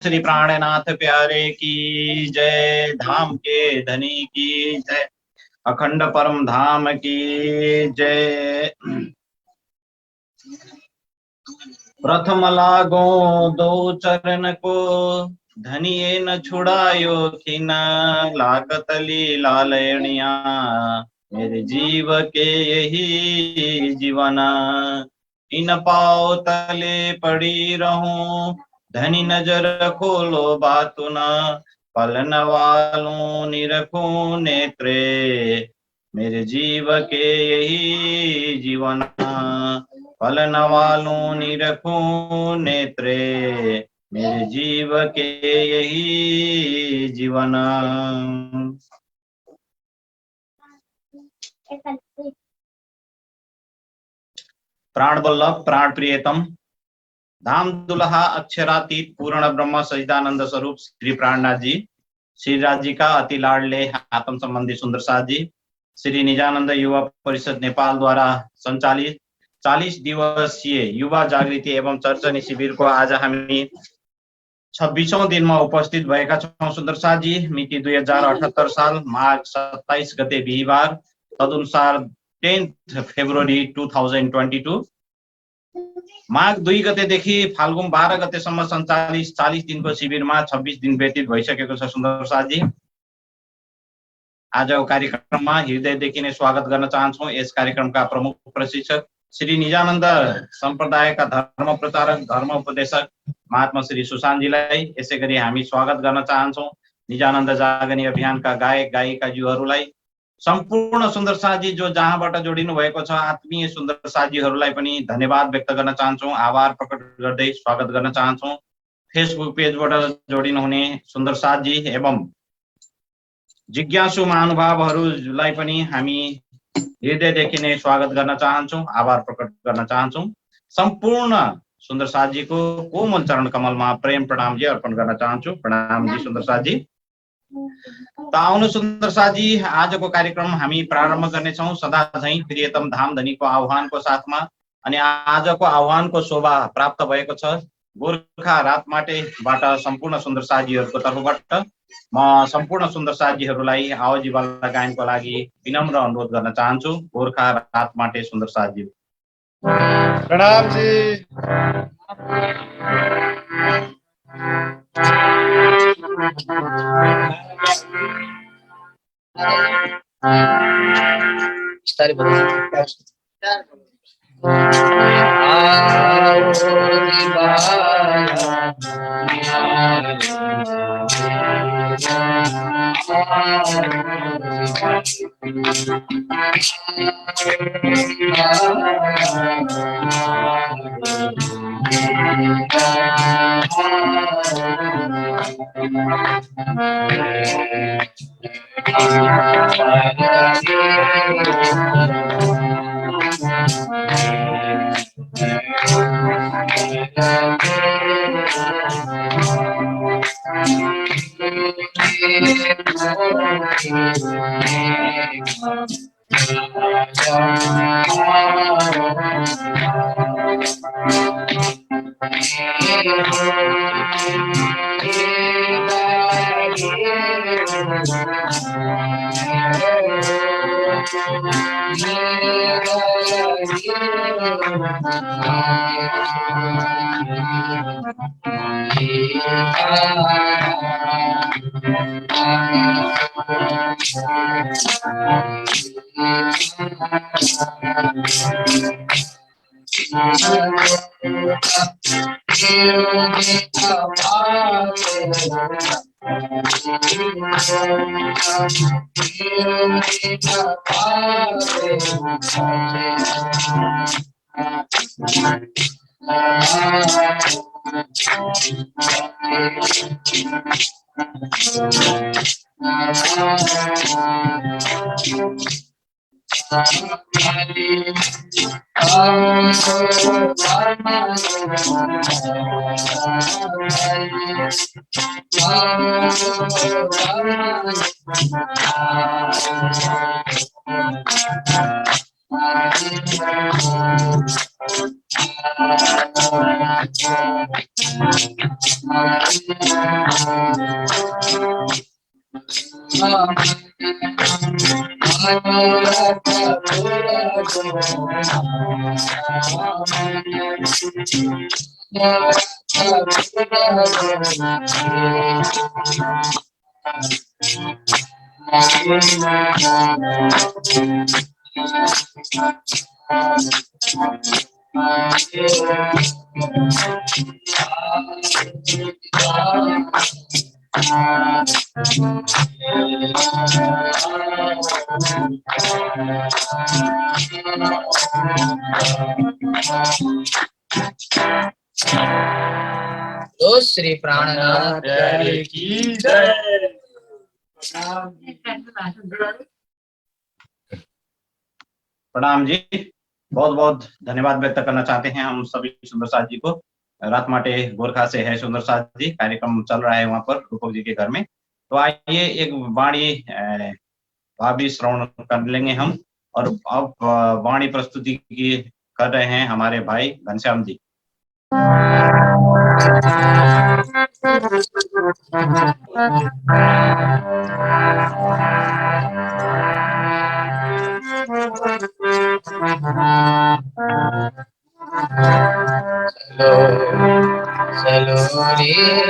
श्री प्राणनाथ प्यारे की जय। धाम के धनी की जय। अखंड परम धाम की जय। प्रथम लागो दो चरण को, धनिये न छुड़ायो खिन। लागत लीला लयनिया, मेरे जीव के यही जीवन। इन पाओ तले पड़ी रहूं, धनी नजर खोलो बातु न। पलन वालों निरखूं नेत्रे, मेरे जीव के यही जीवन। पलन वालों निरखूं नेत्रे, मेरे जीव के यही जीवन। प्राण वल्लभ प्राण प्रियतम धाम दुल्हा अक्षरातीत पूर्ण ब्रह्म सच्चिदानंद स्वरूप श्री प्राणनाथ जी, श्री राज जी का अति लाडले आत्म संबंधी सुंदर साथ जी, श्री निजानंद युवा परिषद नेपाल द्वारा संचालित 40 दिवसीय युवा जागृति एवं चर्चनी शिविर को आज हामी 26औं दिनमा उपस्थित भएका छौं। सुन्दर साथ जी, मिति 2078 साल माघ 27 गते बिहीबार, तदनुसार 10 फेब्रुअरी 2022, माघ 2 गतेदेखि फाल्गुन 12 गतेसम्म सञ्चालित 40 दिनको शिविरमा 26 दिन व्यतीत भइसकेको छ। सुन्दर साथ जी, आजको कार्यक्रममा हृदयदेखि नै स्वागत गर्न चाहन्छौँ। यस कार्यक्रमका प्रमुख प्रशिक्षक श्री निजानन्द सम्प्रदायका धर्म प्रचारक धर्म उपदेशक महात्मा श्री सुशान्तजीलाई यसैगरी हामी स्वागत गर्न चाहन्छौँ। निजानन्द जागनी अभियानका गायक गायिकाज्यूहरूलाई, सम्पूर्ण सुन्दर साथी जो जहाँबाट जोडिनु भएको छ आत्मीय सुन्दर साथीहरूलाई पनि धन्यवाद व्यक्त गर्न चाहन्छौँ, आभार प्रकट गर्दै स्वागत गर्न चाहन्छौँ। फेसबुक पेजबाट जोडिनु हुने सुन्दर साथी एवं जिज्ञासु महानुभावहरूलाई पनि हामी हृदयदेखि नै स्वागत गर्न चाहन्छौँ, आभार प्रकट गर्न चाहन्छौँ। सम्पूर्ण सुन्दर साथीको कोमल चरण कमलमा प्रेम प्रणाम जी अर्पण गर्न चाहन्छु। प्रणाम जी सुन्दर साथी। त आउनु सुन्दर साथी, आजको कार्यक्रम हामी प्रारम्भ गर्नेछौँ सदा झैं प्रियतम धाम धनीको आह्वानको साथमा। अनि आजको आह्वानको शोभा प्राप्त भएको छ गोर्खा रातमाटेबाट सम्पूर्ण सुन्दर साथीहरूको तर्फबाट। म सम्पूर्ण सुन्दर साथीहरूलाई आवाजी वाला गायनको लागि विनम्र अनुरोध गर्न चाहन्छु। गोर्खा रातमाटे सुन्दर साथी, प्रणाम जी। तो श्री प्राणनाथ प्यारे की जय। प्रणाम जी। बहुत बहुत धन्यवाद व्यक्त करना चाहते हैं हम सभी सुंदर साथ जी को। रात माटे गोरखा से है सुंदर साथ जी, कार्यक्रम चल रहा है वहाँ पर रूपक जी के घर में। तो आइए एक वाणी भावी श्रवण कर लेंगे हम। और अब वाणी प्रस्तुति की कर रहे हैं हमारे भाई घनश्याम जी। चलो रे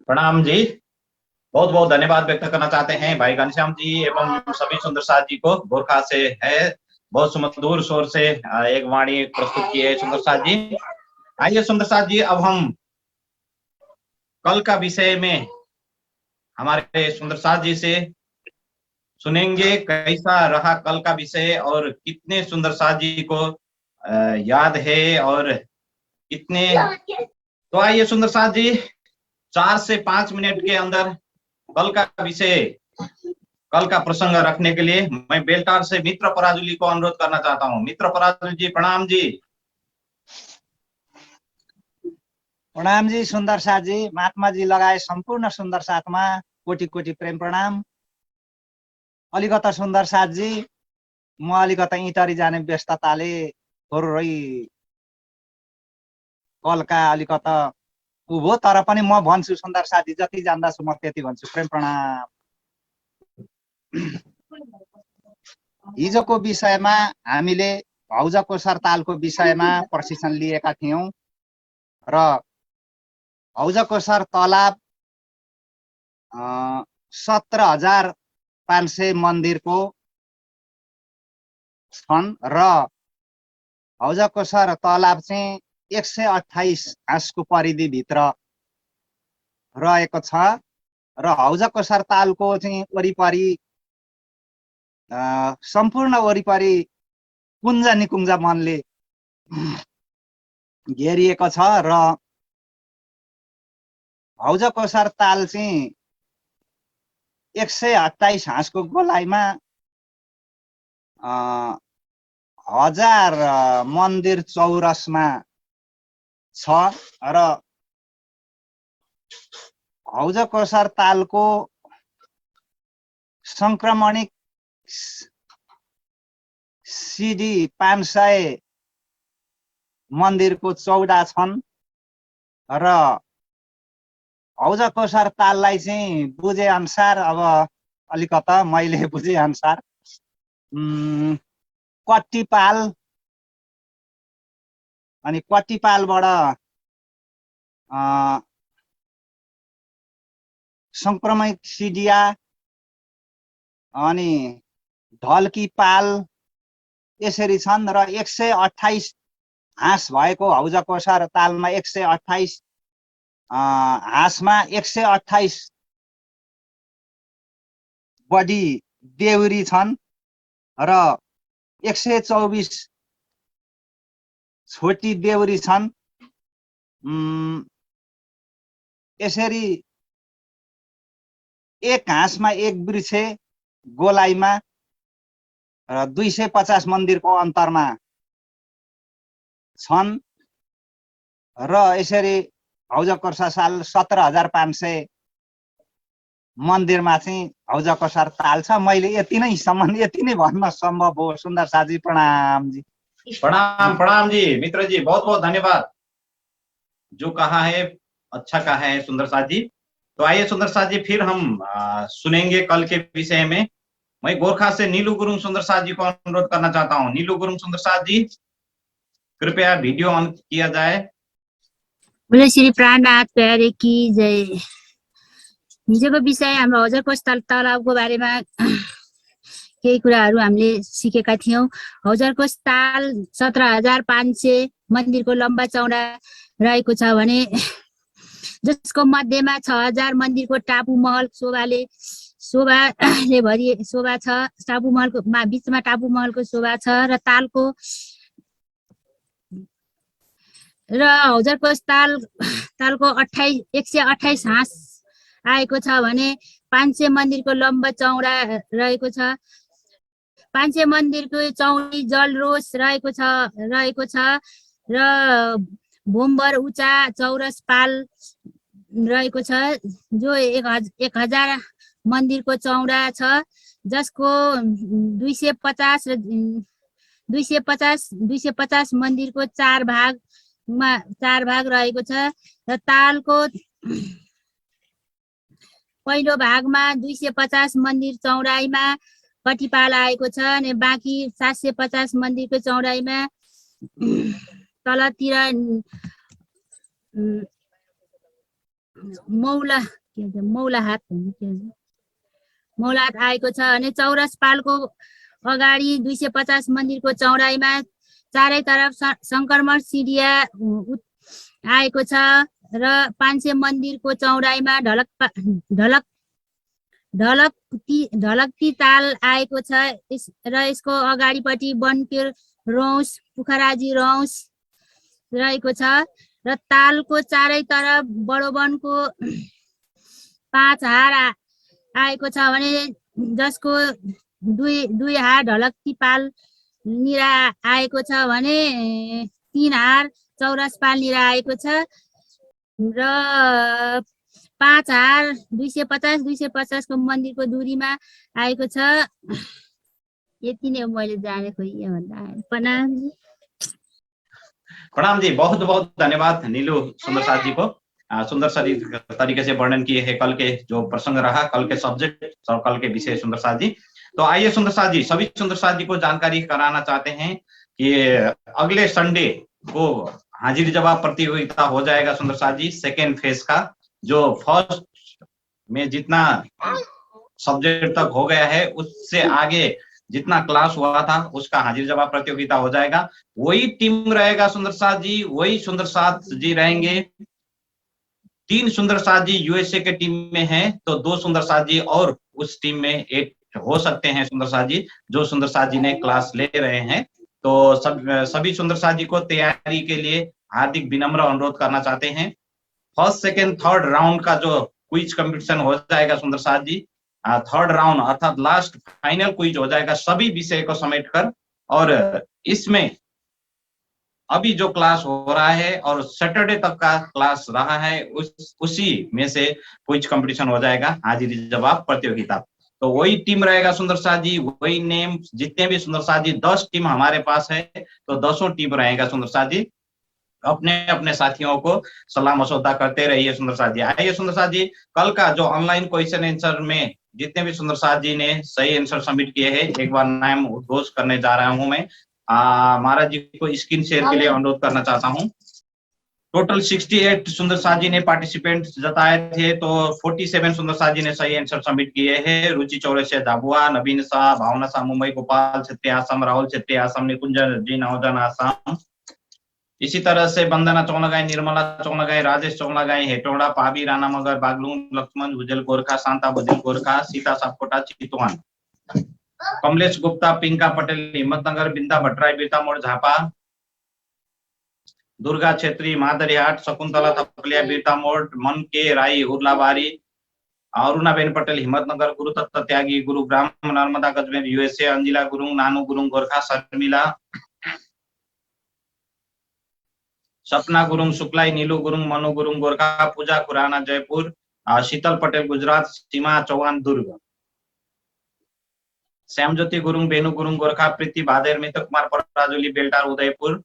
प्रणाम जी। बहुत बहुत धन्यवाद व्यक्त करना चाहते हैं भाई घनश्याम जी एवं सभी सुंदर साथ जी को। गोरखा से है, बहुत सुमधुर स्वर से एक वाणी प्रस्तुत की है सुंदर साथ जी। आइए सुंदर साथ जी, अब हम कल का विषय में हमारे सुंदर साथ जी से सुनेंगे कैसा रहा कल का विषय और कितने सुंदर साथ जी को याद है और कितने। तो आइए सुंदर साथ जी, 4 से 5 मिनट के अंदर कल का विषय, कल का प्रसंग रखने के लिए मैं बेलटार से मित्र पराजुली को अनुरोध करना चाहता हूँ। मित्र पराजुली जी, प्रणाम जी। प्रणाम जी सुन्दर साथजी, महात्मा जी लगाए सम्पूर्ण सुन्दर साथमा कोटि कोटि प्रेम प्रणाम। अलिकता सुन्दर साथजी, म अलिकता इटरी जाने व्यस्तताले थोरै कलका अलिकता उभो, तर पनि म भन्छु सुन्दर साथी, जति जान्दछु म त्यति भन्छु। प्रेम प्रणाम। हिजोको विषयमा हामीले हौजकोसर तालको विषयमा प्रशिक्षण लिएका थियौं र हौजकोसर तलाब 17,500 मन्दिरको छन् र हौजकोसर तलाब चाहिँ 128 हाँसको परिधिभित्र रहेको छ र हौजकोसर तालको चाहिँ वरिपरि सम्पूर्ण वरिपरि कुञ्ज निकुञ्ज वनले घेरिएको छ र हौजकोसर ताल चाहिँ 128 हाँसको गोलाइमा 1000 मन्दिर चौरसमा छ र हौजकोसर तालको संक्रमणिक सिडी 500 मन्दिरको चौडा छन् र हौजकोसर ताललाई चाहिँ बुझे अनुसार, अब अलिकता मैले बुझे अनुसार कट्टिपाल अनि कट्टिपालबाट संक्रमित सिडिया अनि ढल्की पाल यसरी छन् र 128 हाँस भएको हौजकोसर तालमा 128 हाँसमा 128 बढी देउरी छन् र 124 छोटी देउरी छन्। यसरी एक हाँसमा एक वृक्ष गोलाइमा र 250 मन्दिरको अन्तरमा छन् र यसरी हौजकोसर साल 17,500 मन्दिरमा चाहिँ हौजकोसर ताल छ। मैले यति नै भन्न सम्भव हो। सुन्दर साथी, प्रणाम जी। प्रणाम प्रणाम जी। मित्र जी, बहुत बहुत धन्यवाद। जो कहा है अच्छा कहा है सुंदर साथ जी। तो आइए सुंदर साथ जी, फिर हम सुनेंगे कल के विषय में। मैं गोरखा से नीलू गुरुङ सुंदर साथ जी को अनुरोध करना चाहता हूँ। नीलू गुरुङ सुंदर साथ जी, कृपया भिडियो ऑन किया जाए। बोले श्री प्राणनाथ प्यारे की जय। हिजोको विषय हाम्रो हौजकोसर तालको बारेमा केही कुराहरू हामीले सिकेका थियौं। हौजकोसर ताल 17,500 मन्दिरको लम्बा चौडा रहेको छ भने जसको मध्येमा 6,000 मन्दिरको टापु महल शोभाले शोभाले शोभा छ। टापु महलको बिचमा टापु महलको शोभा छ र तालको र हौजरकोस तालको 128 हाँस आएको छ भने पाञ्चे मन्दिरको लम्ब चौडा रहेको छ। पाञ्चे मन्दिरको चौडी जलरोस रहेको छ र भोम्बर उचा चौरस पाल रहेको छ जो 1000 मन्दिरको चौडा छ, जसको 250 मन्दिरको 4 भाग रहेको छ र तालको पहिलो भागमा 250 मन्दिर चौडाइमा कटिपाल आएको छ अनि बाँकी 750 मन्दिरको चौडाइमा तलतिर मौलाहात आएको छ अनि चौरस पालको अगाडि 250 मन्दिरको चौडाइमा चारैतर्फ संक्रमण सिडिया आएको छ र 500 मन्दिरको चौडाइमा ढलक्ती ताल आएको छ र यसको अगाडिपट्टि बनकेर रौस पुखराजी रौस रहेको छ र तालको चारैतर्फ बडोवनको 5 हार आएको छ भने जसको 2 हार ढलक्ती पाल निरा आएको छ भने 3 हार चौरस पाल निरा आएको छ र 5 हार 250 को मन्दिरको दूरीमा आएको छ। यति नै हो मैले जानेको यो भन्दा। प्रणाम जी। प्रणाम जी, बहुत बहुत धन्यवाद नीलू सुंदर साथ जी को। सुंदर तरीके से वर्णन किए है कल के जो प्रसंग रहा, कल के सब्जेक्ट और कल के विषय सुंदर साथ जी। तो आइए सुंदर साथ जी, सभी सुंदर साथ जी को जानकारी कराना चाहते हैं कि अगले संडे को हाजिरी जवाब प्रतियोगिता हो जाएगा सुंदर साथ जी, सेकेंड फेज का। जो फर्स्ट में जितना सब्जेक्ट तक हो गया है उससे आगे जितना क्लास हुआ था उसका हाजिर जवाब प्रतियोगिता हो जाएगा। वही टीम रहेगा सुंदर साथ जी, वही सुंदर साथ जी रहेंगे। 3 सुंदर साथ जी यूएसए के टीम में हैं तो 2 सुंदर साथ जी और उस टीम में एक हो सकते हैं सुंदर साथ जी, जो सुंदर साथ जी ने क्लास ले रहे हैं। तो सभी सुंदर साथ जी को तैयारी के लिए हार्दिक विनम्र अनुरोध करना चाहते हैं। फर्स्ट सेकेंड थर्ड राउंड का जो क्विज कंपटीशन हो जाएगा सुंदर साथ जी, थर्ड राउंड अर्थात लास्ट फाइनल क्विज हो जाएगा सभी विषय को समेटकर। और इसमें अभी जो क्लास हो रहा है और सैटरडे तक का क्लास रहा है उसी में से क्विज कंपटीशन हो जाएगा, हाजिरी जवाब प्रतियोगिता। तो वही टीम रहेगा सुंदर साथ जी, वही नेम, जितने भी सुंदर साथ जी 10 टीम हमारे पास है तो 10 टीम रहेगा सुंदर साथ जी। अपने अपने साथियों को सलाह मशवरा करते रहिए सुंदर साथ जी। आइए सुंदर साथ जी, कल का जो ऑनलाइन क्वेश्चन आंसर में जितने भी सुंदर साथ जी ने सही आंसर सबमिट किए हैं, एक बार नाम उद्घोष करने जा रहा हूं मैं। महाराज जी को स्क्रीन शेयर के लिए अनुरोध करना चाहता हूं। टोटल 68 सुंदर साथ जी ने पार्टिसिपेंट जताए थे तो 47 सुंदर साथ जी ने सही आंसर सबमिट किए हैं। रुचि चौरसिया झाबुआ, नवीन शाह, भावना शाह मुंबई, गोपाल छेत्री आसाम, राहुल छेत्री आसाम, निकुंज जी नौजन आसाम। इसी तरह से वंदना चौंलागाई, निर्मला चौंलागाई, राजेश चौंलागाई हेटौड़ा, पाबी राणा मगर, बागलुंग, लक्ष्मण भुजल गोरखा, शांता भुजल गोरखा, सीता सापकोटा चितवान, कमलेश गुप्ता, पिंका पटेल हिम्मतनगर, बिंदा भट्टराई बीरता मोड़ झापा, दुर्गा छेत्री मादरिहाट, शकुंतला थपलिया बीरता मोड़, मन के राई उर्लाबारी, अरुणाबेन पटेल हिम्मतनगर, गुरुदत्त त्यागी गुरुग्राम, नर्मदा गजमेर यूएसए, अंजिला गुरुङ, नानु गुरुङ गोरखा, शर्मिला, सपना गुरुङ सुक्लाई, नीलू गुरुङ, मनु गुरुङ गोरखा, पूजा खुराना जयपुर, शीतल पटेल गुजरात, सीमा चौहान दुर्ग, श्यामज्योति गुरुङ, बेनु गुरुङ गोरखा, प्रीति भादेर, मित्र कुमार पराजुली बेल्टार उदयपुर,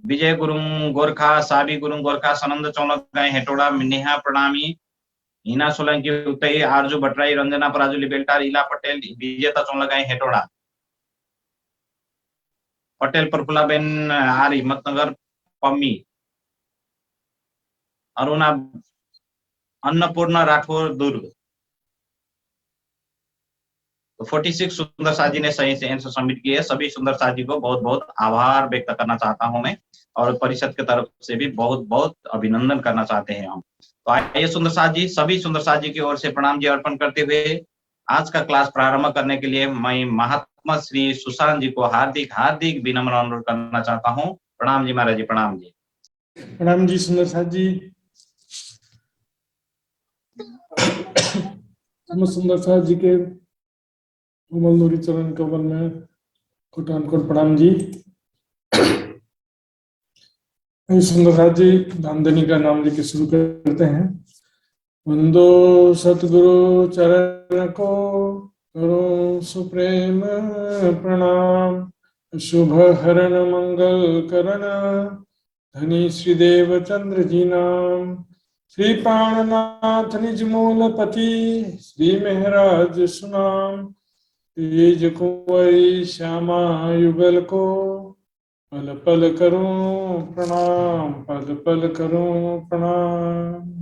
विजय गुरुङ गोरखा, साबी गुरुङ गोरखा, सनन्द चौलगाई हेटौडा, नेहा प्रणामी, हिना सोलंकी उतई, आरजू भट्टराई, रंजना पराजुली बेल्टार, इला पटेल, विजेता चौलगाई हेटौडा, पटेल प्रफुल्लाबेन आर हिम्मतनगर पम्मी, अरुणा अन्नपूर्ण राठौर दुर्ग, तो 46 सुंदर साथ जी ने सही से आंसर सबमिट किए। सभी सुंदर साथ जी को बहुत बहुत आभार व्यक्त करना चाहता हूं मैं, और परिषद की तरफ से भी बहुत बहुत अभिनंदन करना चाहते हैं हम। तो आइए सुंदर साथ जी, सभी सुंदर साथ जी की ओर से प्रणाम जी अर्पण करते हुए आज का क्लास प्रारंभ करने के लिए मैं महात्मा श्री सुशांत जी को हार्दिक हार्दिक विनम्र अनुरोध करना चाहता हूँ। प्रणाम जी महाराज जी, प्रणाम जी। प्रणाम जी सुंदर साथ जी। हम सुंदर साथ जी के कोमल नूरी चरण कमल में कोटान कोट प्रणाम जी। सुंदर साथ जी धामधनी का नाम लेके शुरू करते हैं। वंदो सतगुरु चरण को करो सुप्रेम प्रणाम। शुभ हरण मंगल करण धनी श्री देव चंद्र जी नाम। श्री प्राणनाथ निज मूलपति श्री महराज सुनाम। तेज कुंवरी श्यामा युगल को पल पल करूं प्रणाम, पल पल करूं प्रणाम।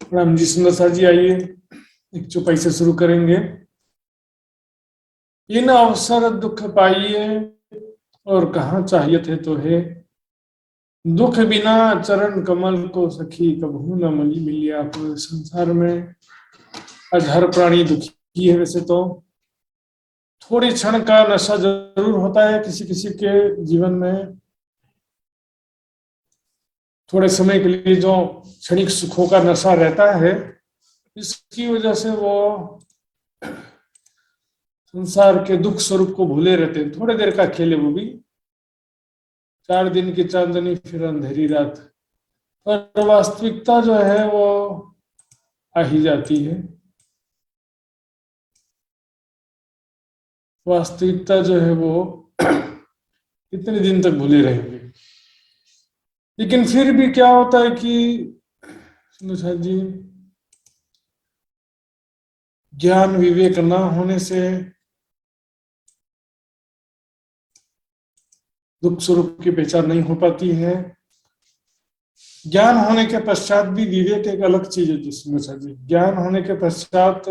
प्रणाम जी सुंदर साथ जी। आइए एक चौपाई से शुरू करेंगे। इन अवसर दुख पाइए और कहाँ चाहिए थे तो है। दुख बिना चरण कमल को सखी कबहू न मिली आप। संसार में आज हर प्राणी दुखी है। वैसे तो थोड़ी क्षण का नशा जरूर होता है किसी किसी के जीवन में। थोड़े समय के लिए जो क्षणिक सुखों का नशा रहता है, इसकी वजह से वो संसार के दुख स्वरूप को भूले रहते हैं। थोड़ी देर का खेल है वो भी, 4 दिन की चांदनी फिर अंधेरी रात। पर वास्तविकता जो है वो आ ही जाती है। वास्तविकता जो है वो कितने दिन तक भूले रहेंगे। लेकिन फिर भी क्या होता है कि सुंदर जी, ज्ञान विवेक ना होने से दुख स्वरूप की पहचान नहीं हो पाती है। ज्ञान होने के पश्चात भी विवेक एक अलग चीज है। जिसमें जी ज्ञान होने के पश्चात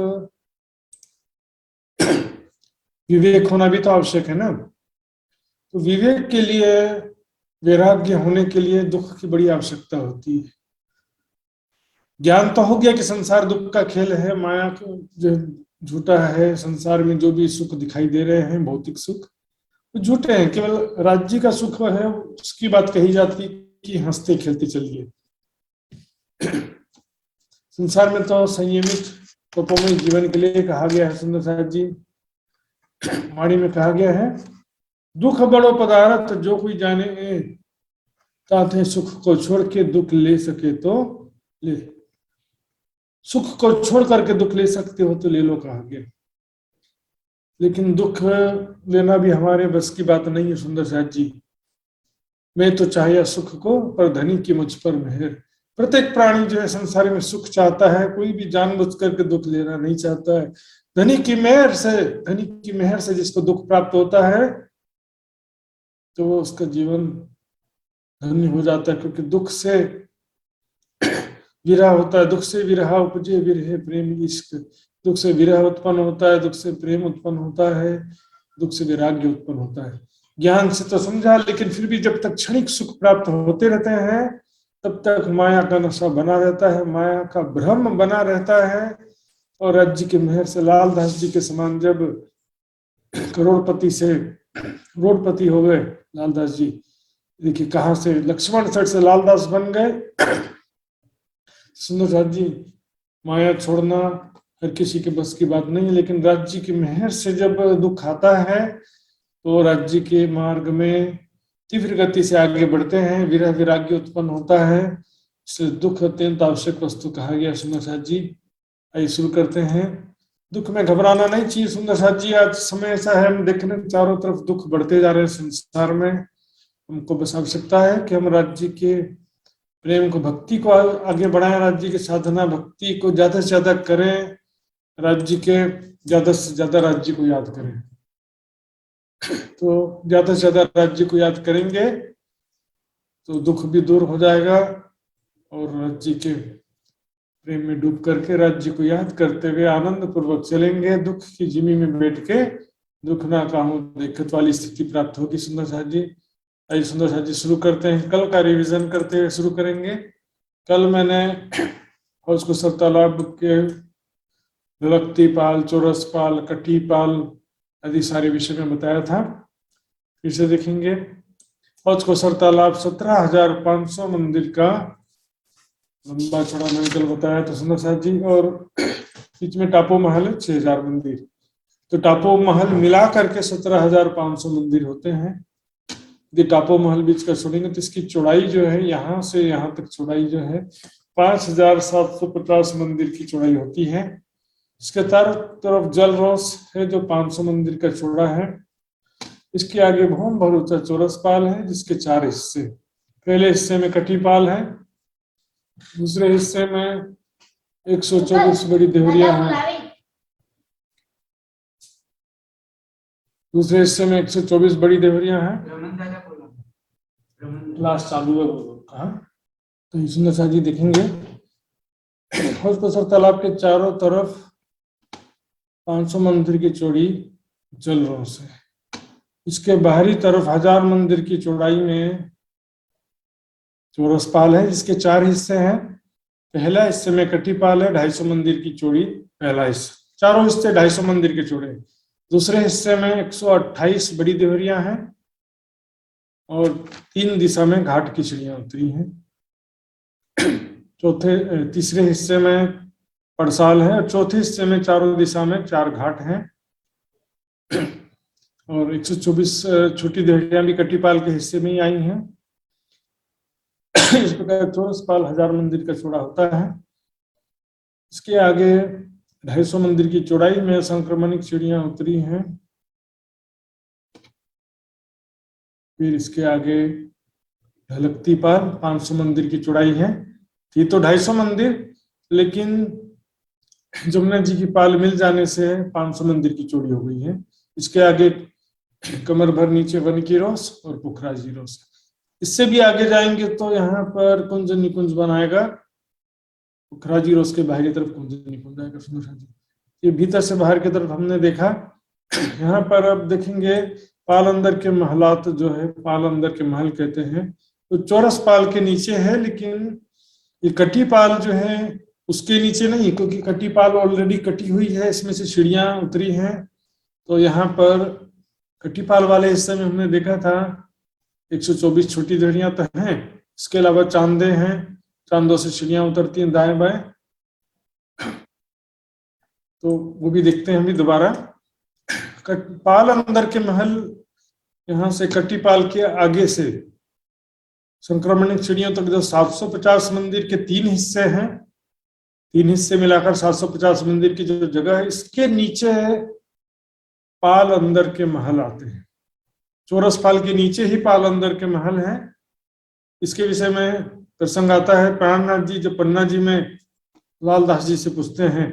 विवेक होना भी तो आवश्यक है ना। तो विवेक के लिए, वैराग्य होने के लिए दुख की बड़ी आवश्यकता होती है। ज्ञान तो हो गया कि संसार दुख का खेल है, माया जो झूठा है। संसार में जो भी सुख दिखाई दे रहे हैं, भौतिक सुख, वो झूठे हैं। केवल राज्य का सुख है उसकी बात कही जाती कि हंसते खेलते चलिए। संसार में तो संयमित तपोमय जीवन के लिए कहा गया है। सुंदर साथ जी वाणी में कहा गया है, दुख बड़ो पदार्थ जो कोई जाने ताते सुख को छोड़ के दुख ले सके तो ले। सुख को छोड़ करके दुख ले सकते हो तो ले लो, कहा गया। लेकिन दुख लेना भी हमारे बस की बात नहीं है। सुंदर साथ जी, मैं तो चाहिए सुख को पर धनी की मुझ पर मेहर। प्रत्येक प्राणी जो है संसार में सुख चाहता है, कोई भी जानबूझ करके दुख लेना नहीं चाहता है। धनी की मेहर से जिसको दुख प्राप्त होता है तो वो उसका जीवन धन्य हो जाता है। क्योंकि दुख से विरह होता है, दुख से विरह उपजे विरह प्रेम इश्क। दुख से विरह उत्पन्न होता है, दुख से प्रेम उत्पन्न होता है, दुख से वैराग्य उत्पन्न होता है। ज्ञान से तो समझा, लेकिन फिर भी जब तक क्षणिक सुख प्राप्त होते रहते हैं तब तक माया का नशा बना रहता है, माया का भ्रम बना रहता है। और राज्य की मेहर से लालदास जी के समान जब करोड़पति से करोड़पति हो गए लालदास जी, देखिए कहाँ से लक्ष्मण सेठ से लालदास बन गए। सुंदर साथ जी, माया छोड़ना हर किसी के बस की बात नहीं है। लेकिन राज्य की मेहर से जब दुख आता है तो राज्य के मार्ग में तीव्र गति से आगे बढ़ते हैं, विरह वैराग्य उत्पन्न होता है। इसलिए दुख अत्यंत आवश्यक वस्तु कहा गया। सुंदर साथ जी आइए शुरू करते हैं। दुख में घबराना नहीं चाहिए। सुंदर साथ जी, आज समय ऐसा है, हम देख रहे हैं चारों तरफ दुख बढ़ते जा रहे हैं संसार में। हमको बस आवश्यकता है कि हम राज्य के प्रेम को, भक्ति को आगे बढ़ाएं, राज्य की साधना भक्ति को ज्यादा से ज्यादा करें, राज्य के ज्यादा से ज्यादा राज्य को याद करें। तो ज्यादा से ज्यादा राज्य को याद करेंगे तो दुख भी दूर हो जाएगा और राज्य के प्रेम में डूब करके राज्य को याद करते हुए आनंद पूर्वक चलेंगे। दुख की जिमी में बैठ के दुख ना काहू देखत वाली स्थिति प्राप्त होगी। सुंदर साथ जी, आइए सुंदर साथ जी शुरू करते हैं। कल का रिवीजन करते हुए शुरू करेंगे। कल मैंने हौज कुसर तालाब के ललकती पाल, चौरस पाल, कटी पाल आदि सारे विषय में बताया था। फिर से देखेंगे। हौज कुसर तालाब 17,500 मंदिर का लंबा चौड़ा मैंने कल बताया था सुंदर साथ जी। और बीच में टापू महल है 6,000 मंदिर। तो टापू महल मिला करके 17,500 मंदिर होते हैं। यदि टापू महल बीच का छोड़ेंगे तो इसकी चौड़ाई जो है यहाँ से यहाँ तक चौड़ाई जो है 5,750 मंदिर की चौड़ाई होती है। इसके चारों तरफ जल रोस है जो 500 मंदिर का चौड़ा है। इसके आगे भौम भरूचा चौरस पाल है जिसके 4 हिस्से। पहले हिस्से में कटी पाल है, दूसरे हिस्से में 124 बड़ी देवरिया हैं, दूसरे हिस्से में 124 बड़ी देवरिया हैं। क्लास चालू है कहा। तो सुंदर साथ जी देखेंगे। हौज कुसर तालाब के चारों तरफ 500 मंदिर की चौड़ी जल रोस है। इसके बाहरी तरफ 1000 मंदिर की चौड़ाई में चौरस पाल है जिसके 4 हिस्से हैं। पहला हिस्से में कटी पाल है 250 मंदिर की चौड़ी पहला हिस्सा। चारों हिस्से 250 मंदिर के चौड़े। दूसरे हिस्से में 128 बड़ी देवरिया हैं और 3 दिशा में घाट की सीढ़ियां उतरी हैं। तीसरे हिस्से में पड़साल है और चौथे हिस्से में चारों दिशा में 4 घाट हैं और 124 छोटी देवरियां भी कटीपाल के हिस्से में ही आई हैं। इस प्रकार चौरस पाल 1000 मंदिर का चौड़ा होता है। इसके आगे 250 मंदिर की चौड़ाई में संक्रमणिक सीढ़ियां उतरी हैं। फिर इसके आगे ढलकती पाल 500 मंदिर की चौड़ाई है। थी तो 250 मंदिर, लेकिन जमुना जी की पाल मिल जाने से 500 मंदिर की चौड़ी हो गई है। इसके आगे कमर भर नीचे वन की रोस और पुखराजी रोस। इससे भी आगे जाएंगे तो यहाँ पर कुंज निकुंज बनाएगा। पुखराजी रोस के बाहरी तरफ कुंज निकुंज आएगा। सुंदर साथ जी, ये भीतर से बाहर की तरफ हमने देखा। यहाँ पर अब देखेंगे पाल अंदर के महलात जो है, पाल अंदर के महल कहते हैं, तो चौरस पाल के नीचे है। लेकिन ये कटी पाल जो है उसके नीचे नहीं, क्योंकि कटी पाल ऑलरेडी कटी हुई है, इसमें से सीढ़ियां उतरी हैं। तो यहाँ पर कटी पाल वाले हिस्से में हमने देखा था 124 छोटी देवरियां तो हैं। इसके अलावा चांदे हैं, चांदों से सीढ़ियां उतरती हैं दाएं बाएं। तो वो भी देखते हैं अभी दोबारा। पाल अंदर के महल यहाँ से कटी पाल के आगे से संक्रमणिक सीढ़ियों तक जो 750 मंदिर के 3 हिस्से हैं, 3 हिस्से मिलाकर 750 मंदिर की जो जगह है, इसके नीचे पाल अंदर के महल आते हैं। चौरस पाल के नीचे ही पाल अंदर के महल हैं। इसके विषय में प्रसंग आता है। प्राणनाथ जी जब पन्ना जी में लालदास जी से पूछते हैं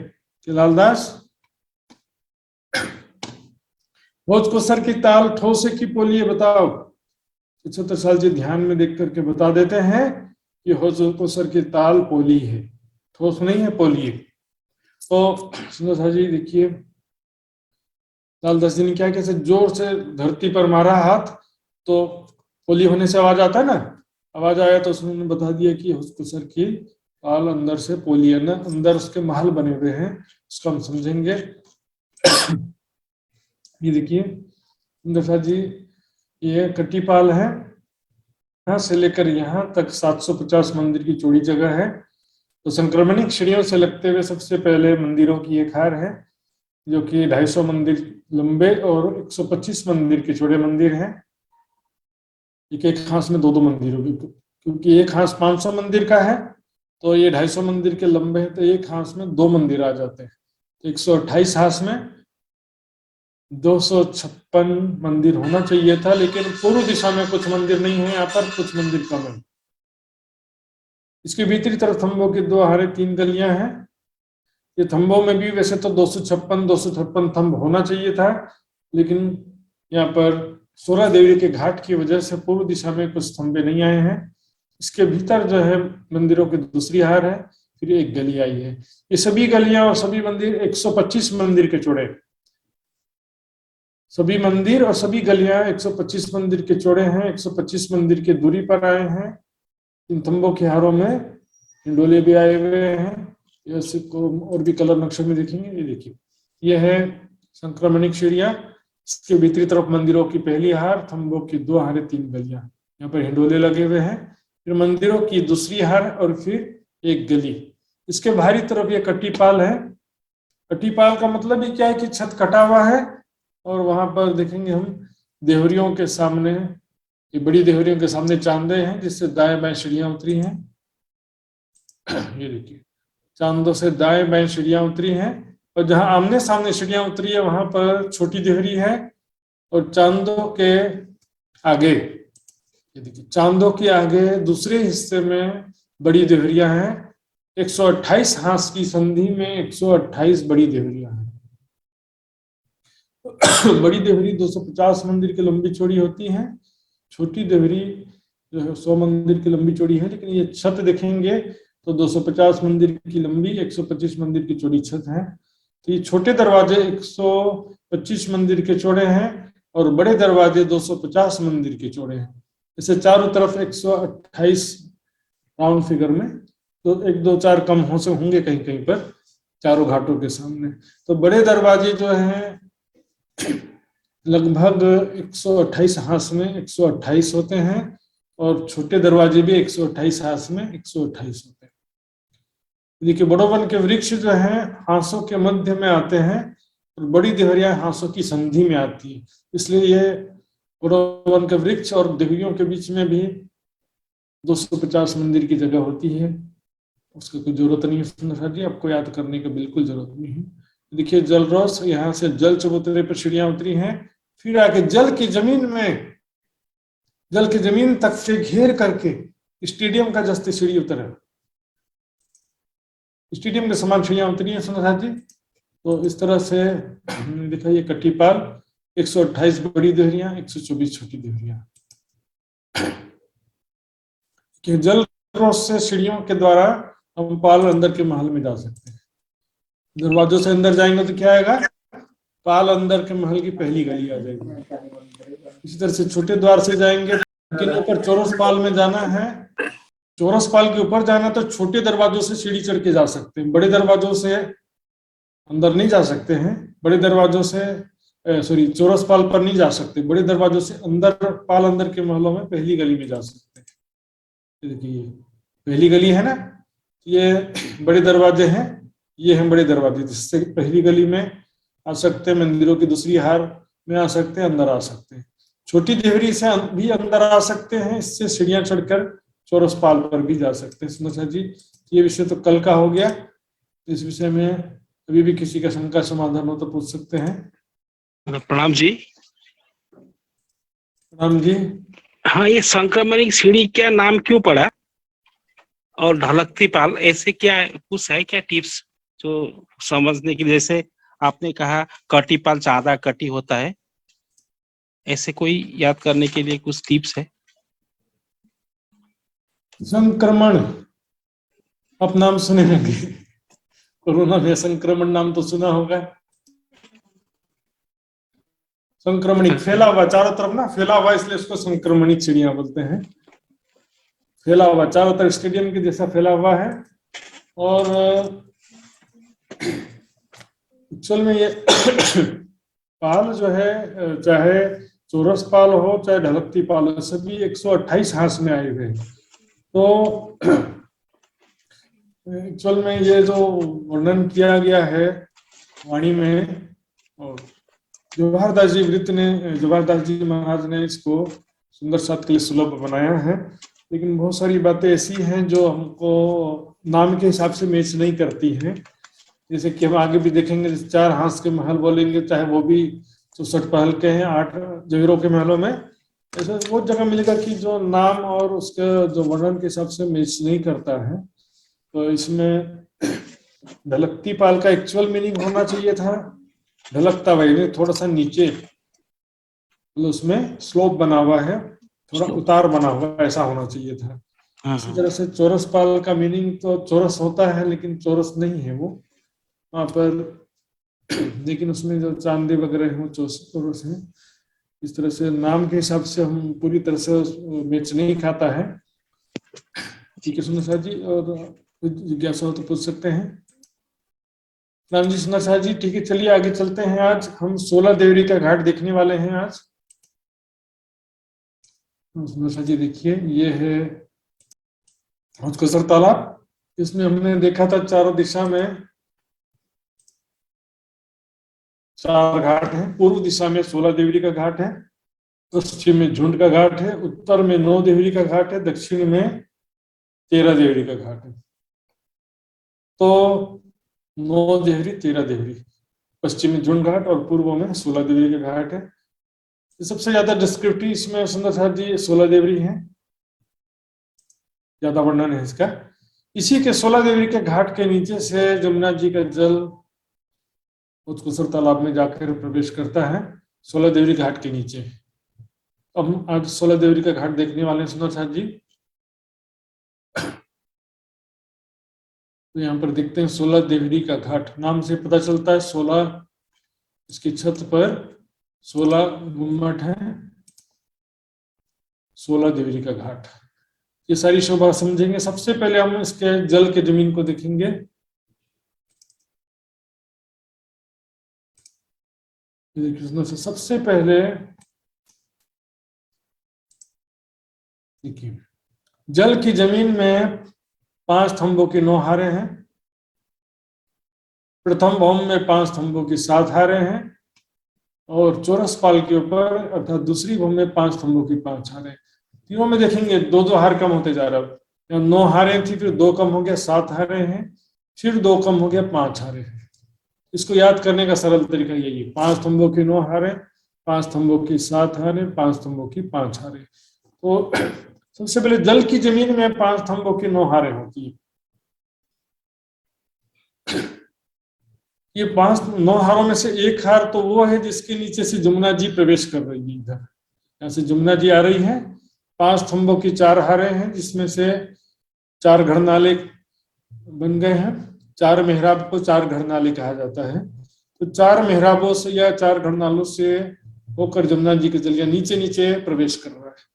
कि लालदास, हौज कुसर की ताल ठोसे की पोलिए बताओ। 75 साल जी ध्यान में देख करके बता देते हैं कि हौज कुसर की ताल पोली है, ठोस नहीं है, पोली है। तो सुंदर साथ जी देखिए, लालदास जी ने क्या, कैसे जोर से धरती पर मारा हाथ, तो पोली होने से आवाज आता है ना, आवाज आया तो उसने बता दिया कि हौज कुसर की ताल अंदर से पोली है ना, अंदर उसके महल बने हुए हैं। उसको हम समझेंगे। ये देखिए सुंदर साथ जी, ये कटी पाल है, यहाँ से लेकर यहाँ तक 750 मंदिर की चौड़ी जगह है। तो संक्रमणिक सीढ़ियों से लगते हुए सबसे पहले मंदिरों की एक हार है, जो कि 250 मंदिर लंबे और 125 मंदिर के चौड़े मंदिर हैं। एक हांस में 2-2 मंदिर होगी, क्योंकि एक हांस 500 मंदिर का है, तो ये 250 मंदिर के लंबे हैं, तो एक हांस में 2 मंदिर आ जाते हैं। तो 128 हांस में 256 मंदिर होना चाहिए था, लेकिन पूर्व दिशा में कुछ मंदिर नहीं है, यहाँ पर कुछ मंदिर कम है। इसके भीतरी तरफ थंबों की 2 हारे 3 गलियां हैं। ये थंबों में भी वैसे तो 256 थंब होना चाहिए था, लेकिन यहाँ पर 16 देवरी के घाट की वजह से पूर्व दिशा में कुछ थंबे नहीं आए हैं। इसके भीतर जो है मंदिरों की दूसरी हार है, फिर एक गली आई है। ये सभी गलियां और सभी मंदिर 125 मंदिर के चौड़े, सभी मंदिर और सभी गलियां 125 मंदिर के चौड़े हैं, 125 मंदिर की दूरी पर आए हैं। इन तंबों के हारों में हिंडोले भी आए हुए हैं। इसको और भी कलर नक्शे में देखेंगे, ये देखिए, ये है संक्रमणिक सीढ़ियां। इसके भीतरी तरफ मंदिरों की पहली हार, थंबों की 2 हारें, 3 गलियां, यहाँ पर हिंडोले लगे हुए हैं। फिर मंदिरों की दूसरी हार और फिर एक गली। इसके बाहरी तरफ ये कट्टीपाल है। कट्टीपाल का मतलब ये क्या है कि छत कटा हुआ है, और वहां पर देखेंगे हम देहरियों के सामने, ये बड़ी देहरियों के सामने चांदे हैं जिससे दाएं बाएं सीढ़ियां उतरी हैं। ये देखिए, चांदों से दाएं बाएं सीढ़ियां उतरी हैं, और जहां आमने सामने सीढ़ियां उतरी है वहां पर छोटी देहरी है। और चांदों के आगे, ये देखिए, चांदों के आगे दूसरे हिस्से में बड़ी देहरियां हैं। 128 हांस की संधि में 128 बड़ी देहरियां हैं। बड़ी देहरी 250 मंदिर की लंबी चौड़ी होती है, छोटी देहरी जो है 100 मंदिर की लंबी चौड़ी है। लेकिन ये छत देखेंगे तो 250 मंदिर की लंबी, 125 मंदिर की चौड़ी छत है। तो ये छोटे दरवाजे 125 मंदिर के चौड़े हैं और बड़े दरवाजे 250 मंदिर के चौड़े हैं। इसे चारों तरफ 128 राउंड फिगर में, तो 1 2 4 कम होंगे कहीं कहीं पर चारों घाटों के सामने। तो बड़े दरवाजे जो हैं लगभग 128 हांस में 128 होते हैं, और छोटे दरवाजे भी 128 हांस में 128 होते हैं। देखिए, बड़ोवन के वृक्ष जो हैं हांसों के मध्य में आते हैं, और बड़ी देहरियां हांसों की संधि में आती है। इसलिए ये बड़ोवन के वृक्ष और देहरियों के बीच में भी 250 मंदिर की जगह होती है। उसकी कोई जरूरत नहीं है सुंदर जी, आपको याद करने की बिल्कुल जरूरत नहीं है। देखिए, जलरोस, यहाँ से जल चबूतरे पर सीढ़ियां उतरी हैं, फिर आके जल की जमीन तक से घेर करके स्टेडियम का जस्ती सीढ़ी उतरा, स्टेडियम के समान सीढ़ियां उतरी हैं सुंदर जी। तो इस तरह से हमने देखा, ये कट्टीपाल 128 बड़ी देहरियां, 124 छोटी देहरियां। जल रोस से सीढ़ियों के द्वारा हम पाल अंदर के महल में जा सकते हैं। दरवाजों से अंदर जाएंगे तो क्या आएगा, पाल अंदर के महल की पहली गली आ जाएगी। इसी तरह से छोटे द्वार से जाएंगे, लेकिन ऊपर चौरस पाल में जाना है। चौरस पाल के ऊपर जाना तो छोटे दरवाजों से सीढ़ी चढ़ के जा सकते हैं, बड़े दरवाजों से अंदर नहीं जा सकते हैं। बड़े दरवाजों से चौरस पाल पर नहीं जा सकते, बड़े दरवाजों से अंदर पाल अंदर के महलों में पहली गली में जा सकते हैं। देखिए, पहली गली है ना, ये बड़े दरवाजे हैं, ये हैं बड़े दरवाजे, जिससे पहली गली में आ सकते हैं, मंदिरों की दूसरी हार में आ सकते हैं, अंदर आ सकते हैं। छोटी देहरी से भी अंदर आ सकते हैं, इससे सीढ़ियां चढ़कर चौरस पाल पर भी जा सकते हैं। सुंदर जी, ये विषय तो कल का हो गया। इस विषय में अभी भी किसी का शंका समाधान हो तो पूछ सकते हैं। प्रणाम जी। प्रणाम जी। हाँ, ये संक्रमणिक सीढ़ी क्या नाम क्यों पड़ा, और ढलकती पाल, ऐसे क्या कुछ है क्या टिप्स जो समझने के लिए? जैसे आपने कहा कट्टीपाल ज्यादा कटी होता है, ऐसे कोई याद करने के लिए कुछ टिप्स है? संक्रमण, आप नाम सुने होंगे, कोरोना में संक्रमण नाम तो सुना होगा। संक्रमणिक फैला हुआ चारों तरफ ना, फैला हुआ, इसलिए उसको संक्रमणिक चिड़िया बोलते हैं। फैला हुआ चारों तरफ, स्टेडियम के जैसा फैला हुआ है। और एक्चुअल में ये पाल जो है, चाहे चौरस पाल हो चाहे ढलकती पाल हो, सभी 128 हांस में आए हुए। तो एक्चुअल में ये जो वर्णन किया गया है वाणी में, और जवाहरदास जी वृत्त ने, जवाहरदास जी महाराज ने इसको सुंदर साथ के लिए सुलभ बनाया है। लेकिन बहुत सारी बातें ऐसी हैं जो हमको नाम के हिसाब से मैच नहीं करती हैं। जैसे कि हम आगे भी देखेंगे, 4 हांस के महल बोलेंगे, चाहे वो भी 64 पहल के हैं, 8 जगीरों के महलों में, ऐसा बहुत जगह मिलेगा कि जो नाम और उसके जो वर्णन के हिसाब से मैच नहीं करता है। तो इसमें ढलकती पाल का एक्चुअल मीनिंग होना चाहिए था ढलकता हुआ, थोड़ा सा नीचे, मतलब उसमें स्लोप बना हुआ है, थोड़ा उतार बना हुआ, ऐसा होना चाहिए था। हाँ इसी हाँ तरह से चौरस पाल का मीनिंग तो चौरस होता है, लेकिन चौरस नहीं है वो वहां पर, लेकिन उसमें जो चांदी वगैरह है वो चौरस है। इस तरह से नाम के हिसाब से हम पूरी तरह से मैच नहीं खाता है। ठीक है सुंदर साहब जी, और कोई जिज्ञासा हो तो पूछ सकते हैं। राम जी, सुंदर साहब जी, ठीक है, चलिए आगे चलते हैं। आज हम 16 देवरी का घाट देखने वाले हैं आज। सुंदर साहब जी देखिए, ये है हौजकसर तालाब। इसमें हमने देखा था चारों दिशा में 4 घाट हैं। पूर्व दिशा में 16 देवरी का घाट है, पश्चिम में झुंड का घाट है, उत्तर में 9 देवरी का घाट है, दक्षिण में 13 देवरी का घाट है। तो 9 देवरी 13 देवरी, पश्चिम में झुंड घाट और पूर्व में 16 देवरी का घाट है। सबसे ज्यादा डिस्क्रिप्टिव इसमें सुंदर साहब जी 16 देवरी है, ज्यादा वर्णन है इसका। इसी के 16 देवरी के घाट के नीचे से जमुना जी का जल हौजकसर तालाब में जाकर प्रवेश करता है, 16 देवरी घाट के नीचे। अब हम आज 16 देवरी का घाट देखने वाले हैं सुंदर साहब जी। तो यहाँ पर देखते हैं 16 देवरी का घाट, नाम से पता चलता है 16, इसकी छत पर 16 गुम्मट है, 16 देवरी का घाट। ये सारी शोभा समझेंगे। सबसे पहले हम इसके जल के जमीन को देखेंगे। देखिए सबसे पहले देखिए, जल की जमीन में 5 थंबों की 9 हारे हैं। प्रथम भौम में 5 थंबों की 7 हारे हैं, और चौरस पाल के ऊपर अर्थात दूसरी भौम में 5 थंबों की 5 हारे। तीनों में देखेंगे 2-2 हार कम होते जा रहा है। 9 हारे थी, फिर 2 कम हो गया, 7 हारे हैं, फिर 2 कम हो गया, 5 हारे हैं। इसको याद करने का सरल तरीका यही है, 5 थंबों की 9 हारे, 5 थंबों की 7 हारे, 5 थंबों की 5 हारे। तो सबसे पहले जल की जमीन में 5 थंबों की 9 हारे होती है। ये 9 हारों में से एक हार तो वो है जिसके नीचे से जमुना जी प्रवेश कर रही है। इधर यहाँ से जमुना जी आ रही है। 5 थंबों की 4 हारे हैं, जिसमें से 4 घरनाले बन गए हैं। 4 मेहराब को 4 घरनाले कहा जाता है। तो 4 मेहराबों से या 4 घरनालों से होकर जमुना जी के जल नीचे नीचे प्रवेश कर रहा है।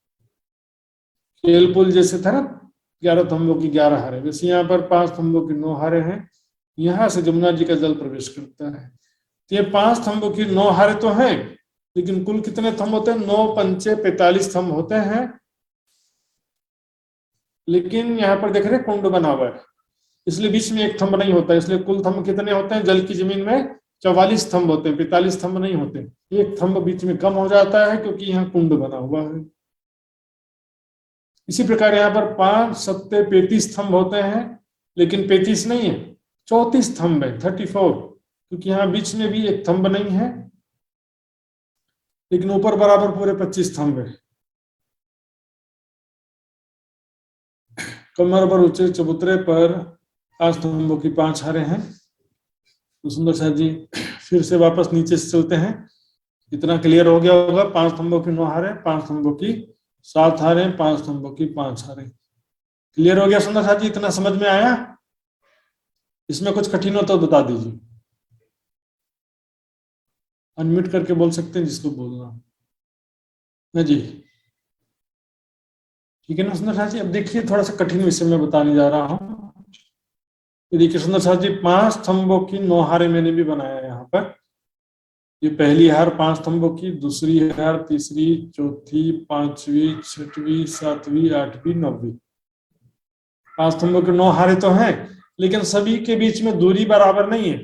केल पुल जैसे था ना 11 थंबों की 11 हारे, वैसे यहाँ पर 5 थंबों की 9 हारे हैं। यहाँ से जमुना जी का जल प्रवेश करता है। तो ये 5 थंबों की 9 हारे तो हैं, लेकिन कुल कितने थंब होते हैं? 9 पंचे 45 थंब होते हैं। लेकिन यहाँ पर देख रहे हैं कुंड बना हुआ है, इसलिए बीच में एक थंब नहीं होता। इसलिए कुल थंब कितने होते हैं? जल की जमीन में 44 थंब होते हैं, 45 थंब नहीं होते। एक थंब बीच में कम हो जाता है क्योंकि यहाँ कुंड बना हुआ है। इसी प्रकार यहाँ पर 5 सत्ते 35 थंब होते हैं, लेकिन 35 नहीं है, 34 थंब है, 34, क्योंकि यहाँ बीच में भी एक थंब नहीं है, लेकिन ऊपर बराबर पूरे 25 थंब है। कमर पर ऊंचे चबूतरे पर 5 थंबों की 5 हारे हैं। तो सुंदर साहब जी फिर से वापस नीचे से चलते हैं। इतना क्लियर हो गया होगा। 5 थंबों की 9 हारे, 5 थंबों की 7 हारे, 5 थंबों की 5 हारे। क्लियर हो गया सुंदर साहब जी? इतना समझ में आया? इसमें कुछ कठिन हो तो बता दीजिए। अनम्यूट करके बोल सकते हैं जिसको बोलना है जी। ठीक है ना सुंदर साहब जी? अब देखिए थोड़ा सा कठिन विषय में बताने जा रहा हूं। देखिए सुंदर साहब जी, 5 थंबों की 9 हारे मैंने भी बनाया है यहाँ पर। ये पहली हार 5 थंबों की, दूसरी हार, तीसरी, चौथी, 5वीं, 6वीं, 7वीं, 8वीं, 9वीं। 5 थंबों के 9 हारे तो हैं, लेकिन सभी के बीच में दूरी बराबर नहीं है।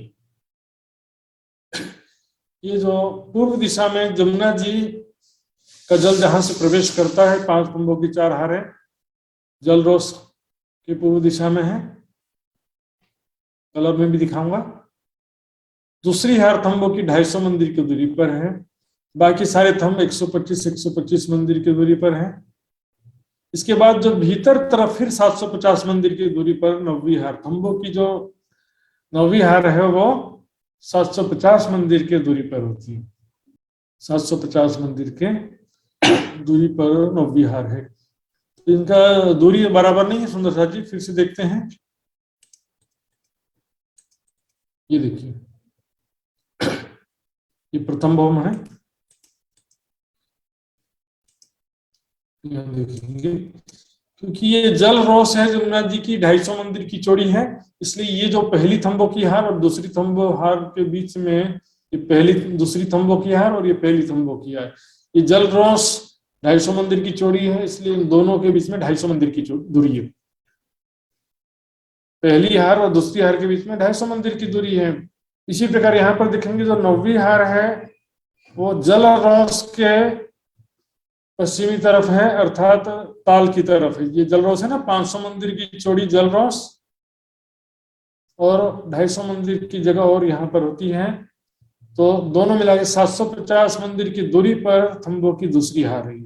ये जो पूर्व दिशा में जमुना जी का जल जहां से प्रवेश करता है, 5 थंबों की 4 हारे जल रोस की पूर्व दिशा में है, कलर में भी दिखाऊंगा। दूसरी हार थंबों की 250 मंदिर की दूरी पर है। बाकी सारे थंब 125 मंदिर की दूरी पर हैं। इसके बाद जो भीतर तरफ फिर 750 मंदिर की दूरी पर 9वीं हार, थंबों की जो 9वीं हार है वो 750 मंदिर के दूरी पर होती है। 750 मंदिर के दूरी पर 9वीं हार है। इनका दूरी बराबर नहीं है सुंदर साथ जी, फिर से देखते हैं। ये देखिए, ये प्रथम भौम है, यहाँ देखेंगे क्योंकि ये जल रोस है जमुना जी की 250 मंदिर की चौड़ी है, इसलिए ये जो पहली थंबों की हार और दूसरी थंबों हार के बीच में, ये पहली दूसरी थंबों की हार और ये पहली थंबों की हार, ये जल रोस 250 मंदिर की चौड़ी है, इसलिए इन दोनों के बीच में 250 मंदिर की दूरी है। पहली हार और दूसरी हार के बीच में 250 मंदिर की दूरी है। इसी प्रकार यहाँ पर देखेंगे जो 9वीं हार है वो जल रोस के पश्चिमी तरफ है, अर्थात ताल की तरफ है। ये जलरोस है ना, 500 मंदिर की चौड़ी जलरोस और 250 मंदिर की जगह और यहाँ पर होती है, तो दोनों मिला के 750 मंदिर की दूरी पर थंबों की दूसरी हार है।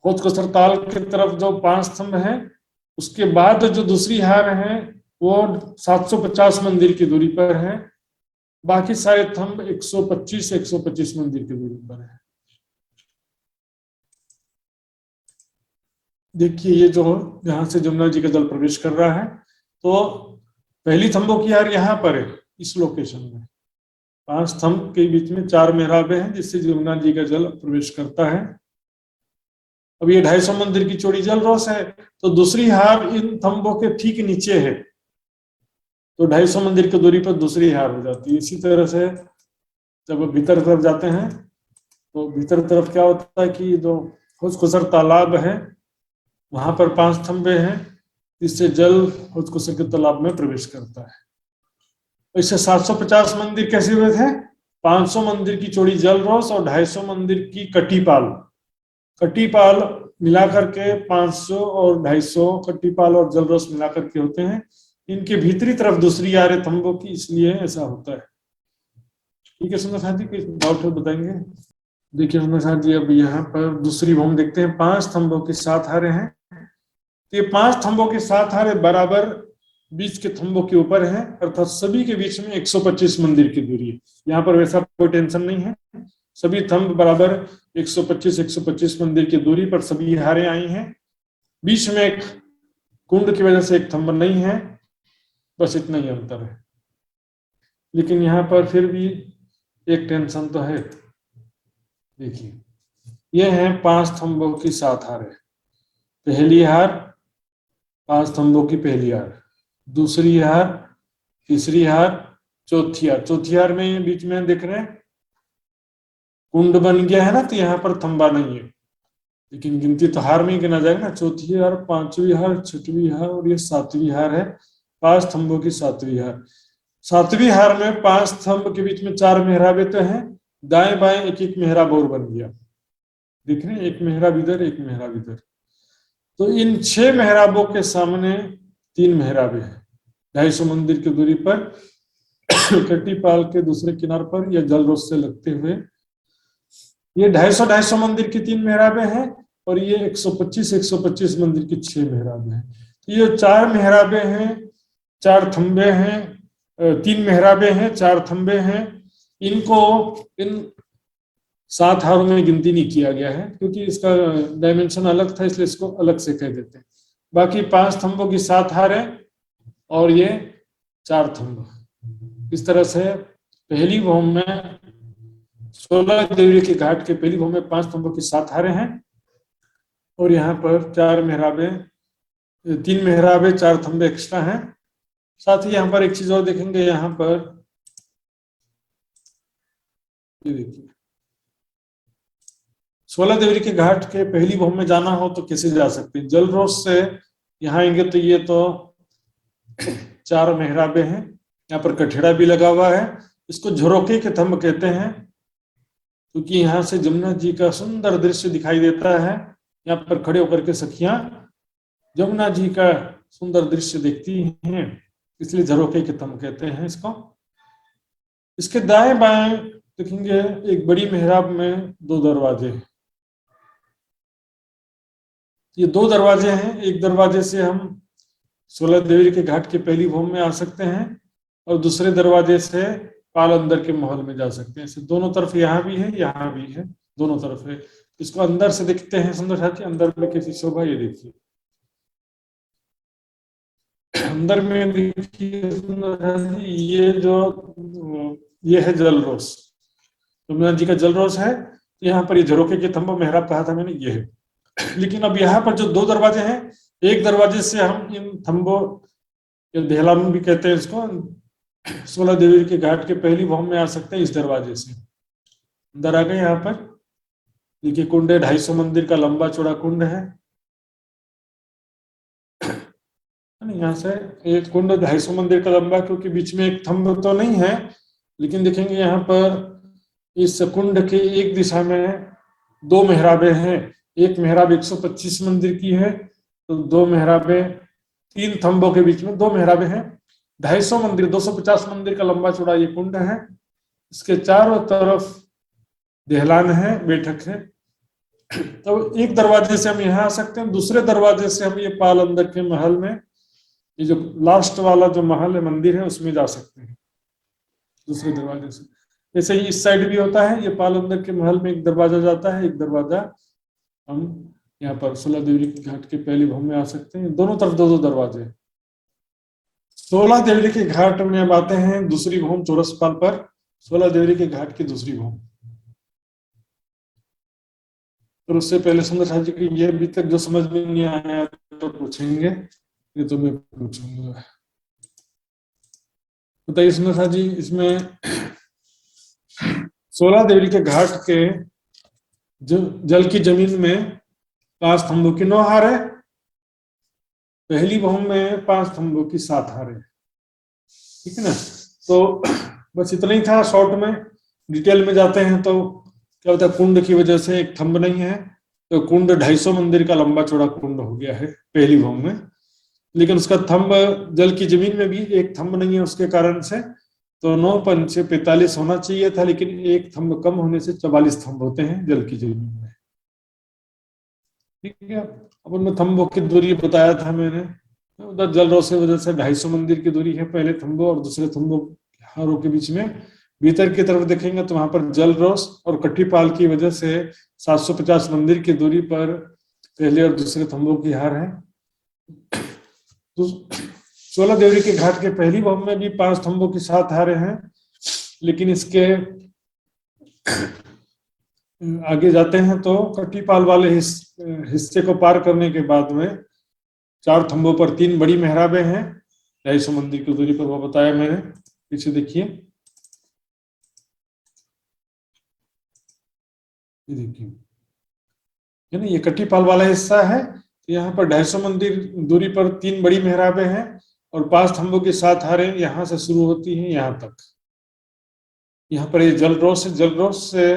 खोजकोसर ताल की तरफ जो 5 थंब हैं, उसके बाद जो दूसरी हार है वो 750 मंदिर की दूरी पर है, बाकी सारे थंब 125 मंदिर की दूरी पर है। देखिए ये जो यहाँ से जमुना जी का जल प्रवेश कर रहा है, तो पहली थंबों की हार यहाँ पर है, इस लोकेशन में 5 थंब के बीच में 4 मेहराबें हैं जिससे जमुना जी का जल प्रवेश करता है। अब ये 250 मंदिर की चौड़ी जल रोस है, तो दूसरी हार इन थंबों के ठीक नीचे है, तो 250 मंदिर की दूरी पर दूसरी हार हो जाती है। इसी तरह से जब भीतर तरफ जाते हैं तो भीतर तरफ क्या होता है कि जो खोजकोसर तालाब है वहां पर 5 थंबे हैं, इससे जल खोजकोसर के तालाब में प्रवेश करता है। इससे 750 मंदिर कैसे हुए थे? 500 मंदिर की चौड़ी जल रोस और 250 मंदिर की कटीपाल, कटीपाल मिलाकर के 500 और 250 कटीपाल और जल रोस मिलाकर के होते हैं। इनके भीतरी तरफ दूसरी हार है थंबों की, इसलिए ऐसा होता है। ठीक है सुंदर साथ जी, कोई डाउट है बताएंगे? देखिए सुंदर साथ जी, अब यहाँ पर दूसरी भूमि देखते हैं। 5 थंबों की 7 हारें हैं, ये 5 थंबों की 7 हारें बराबर बीच के थंबों के ऊपर है, अर्थात सभी के बीच में 125 मंदिर की दूरी है। यहाँ पर वैसा कोई टेंशन नहीं है, सभी थंब बराबर 125 मंदिर की दूरी पर सभी हारें आई हैं। बीच में एक कुंड की वजह से एक थंब नहीं है, बस इतना ही अंतर है। लेकिन यहाँ पर फिर भी एक टेंशन तो है। देखिए ये है 5 थंबों की 7 हारें। पहली हार 5 थंबों की पहली हार, दूसरी हार, तीसरी हार, चौथी हार। चौथी हार में बीच में देख रहे हैं कुंड बन गया है ना, तो यहाँ पर थंबा नहीं है, लेकिन गिनती तो हार में ही गिना जाएगा ना। चौथी हार, 5वीं हार, 6वीं हार और ये 7वीं हार है। 5 थंबों की 7वीं हार। 7वीं हार में 5 थंब के बीच में 4 मेहराबे तो हैं, दाएं बाएं एक एक मेहराब और बन गया। देख रहे हैं, एक मेहराब इधर, एक मेहराब इधर। तो इन 6 मेहराबों के सामने 3 मेहराबे हैं 250 मंदिर की दूरी पर कटीपाल के दूसरे किनार पर या जलरोस से लगते हुए। ये 250 मंदिर की 3 मेहराबे हैं और ये 125 मंदिर की 6 मेहराबे हैं। तो ये 4 मेहराबे हैं, 4 थंबे हैं, 3 मेहराबे हैं, 4 थंबे हैं। इनको इन 7 हारों में गिनती नहीं किया गया है क्योंकि इसका डायमेंशन अलग था, इसलिए इसको अलग से कह देते हैं। बाकी 5 थंबों की 7 हारें और ये 4 थंब। इस तरह से पहली भूमि में 16 देवरी के घाट के पहली भूमि में 5 थंबों की 7 हारें हैं और यहाँ पर 4 मेहराबे, 3 मेहराबे, 4 थंबे एक्स्ट्रा हैं। साथ ही यहाँ पर एक चीज और देखेंगे, यहाँ पर ये देखिए 16 देवरी के घाट के पहली भूमि में जाना हो तो कैसे जा सकते हैं? जलरोस से यहाँ आएंगे तो ये तो 4 मेहराबे हैं, यहाँ पर कठेड़ा भी लगा हुआ है। इसको झरोके के थंब कहते हैं क्योंकि यहाँ से जमुना जी का सुंदर दृश्य दिखाई देता है। यहाँ पर खड़े होकर के सखियां जमुना जी का सुंदर दृश्य देखती हैं, इसलिए झरोके के थंब कहते हैं इसको। इसके दाएं बाएं देखेंगे एक बड़ी मेहराब में 2 दरवाजे हैं। ये 2 दरवाजे हैं, एक दरवाजे से हम 16 देवरी के घाट के पहली भूमि में आ सकते हैं और दूसरे दरवाजे से पाल अंदर के महल में जा सकते हैं। दोनों तरफ यहाँ भी है, यहाँ भी है, दोनों तरफ है। इसको अंदर से देखते हैं सुंदर साथ जी, अंदर में कैसी शोभा, ये देखिए अंदर में देखिए सुंदर साथ जी, ये है जलरोस, तुंगनाथ जी का जलरोस है। यहाँ पर ये झरोके के थंब मेहराब कहा था मैंने, ये है। लेकिन अब यहाँ पर जो 2 दरवाजे हैं, एक दरवाजे से हम इन थंबों, देहलाम भी कहते हैं इसको, 16 देवी के घाट के पहली भवन में आ सकते हैं इस दरवाजे से। अंदर आ गए। यहाँ पर देखिए कुंड है, 250 मंदिर का लंबा चौड़ा कुंड है। यहाँ से एक कुंड 250 मंदिर का लंबा, क्योंकि बीच में एक थंब तो नहीं है, लेकिन देखेंगे यहाँ पर इस कुंड के एक दिशा में 2 मेहराबें हैं। एक मेहराब 125 मंदिर की है, तो 2 मेहराबें, 3 थंबों के बीच में 2 मेहराबें हैं। 250 मंदिर, 250 मंदिर का लंबा चौड़ा ये कुंड है। इसके चारों तरफ देहलान है, बैठक है। तो एक दरवाजे से हम यहाँ आ सकते हैं, दूसरे दरवाजे से हम ये पाल अंदर के महल में, ये जो लास्ट वाला जो महल है, मंदिर है, उसमें जा सकते हैं दूसरे दरवाजे से। जैसे ही इस साइड भी होता है, ये पाल अंदर के महल में एक दरवाजा जाता है, एक दरवाजा हम यहाँ पर 16 देवी के घाट के पहले भवन में आ सकते हैं। दोनों तरफ 2-2 दरवाजे। 16 देवी के घाट में अब आते हैं दूसरी भवन चौरसपाल पर, 16 देवी के घाट की दूसरी भवन। और उससे पहले सुंदर साथ जी की ये अभी तक जो समझ में नहीं आया तो पूछेंगे, ये तो मैं पूछूंगा। बताइए सुंदर साथ जी, इसमें 16 देवी के घाट के जो जल की जमीन में 5 थंबों की 9 हार है, पहली भवन में 5 थंबों की 7 हार है। ठीक है ना। तो बस इतना ही था शॉर्ट में। डिटेल में जाते हैं तो क्या होता है, कुंड की वजह से एक थंब नहीं है, तो कुंड 250 मंदिर का लंबा चौड़ा कुंड हो गया है पहली भवन में। लेकिन उसका थंब जल की जमीन में भी एक थंब नहीं है, उसके कारण से तो 9 पंचे 45 होना चाहिए था, लेकिन एक थंब कम होने से 44 थंब होते हैं जल की जमीन में। ठीक है। अब उनमें थंबों की दूरी बताया था मैंने, उधर जल रोस की वजह से 250 मंदिर की दूरी है पहले थंबों और दूसरे थंबों हारों के बीच में। भीतर की तरफ देखेंगे तो वहां पर जल रोस और कट्टीपाल की वजह से 750 मंदिर की दूरी पर पहले और दूसरे थंबों की हार है। 16 देवरी के घाट के पहली भवन में भी 5 थंबों की 7 हारें हैं, लेकिन इसके आगे जाते हैं तो कट्टीपाल वाले हिस्से को पार करने के बाद में 4 थंबों पर 3 बड़ी मेहराबें हैं 250 मंदिर की दूरी पर, वो बताया मैंने। पीछे देखिए, ये देखिए, है ना, ये कट्टीपाल वाला हिस्सा है। यहाँ पर 250 मंदिर दूरी पर 3 बड़ी मेहराबें हैं और 5 थंबों की 7 हारें यहाँ से शुरू होती हैं यहाँ तक। यहाँ पर ये जलरोस है, जलरोस से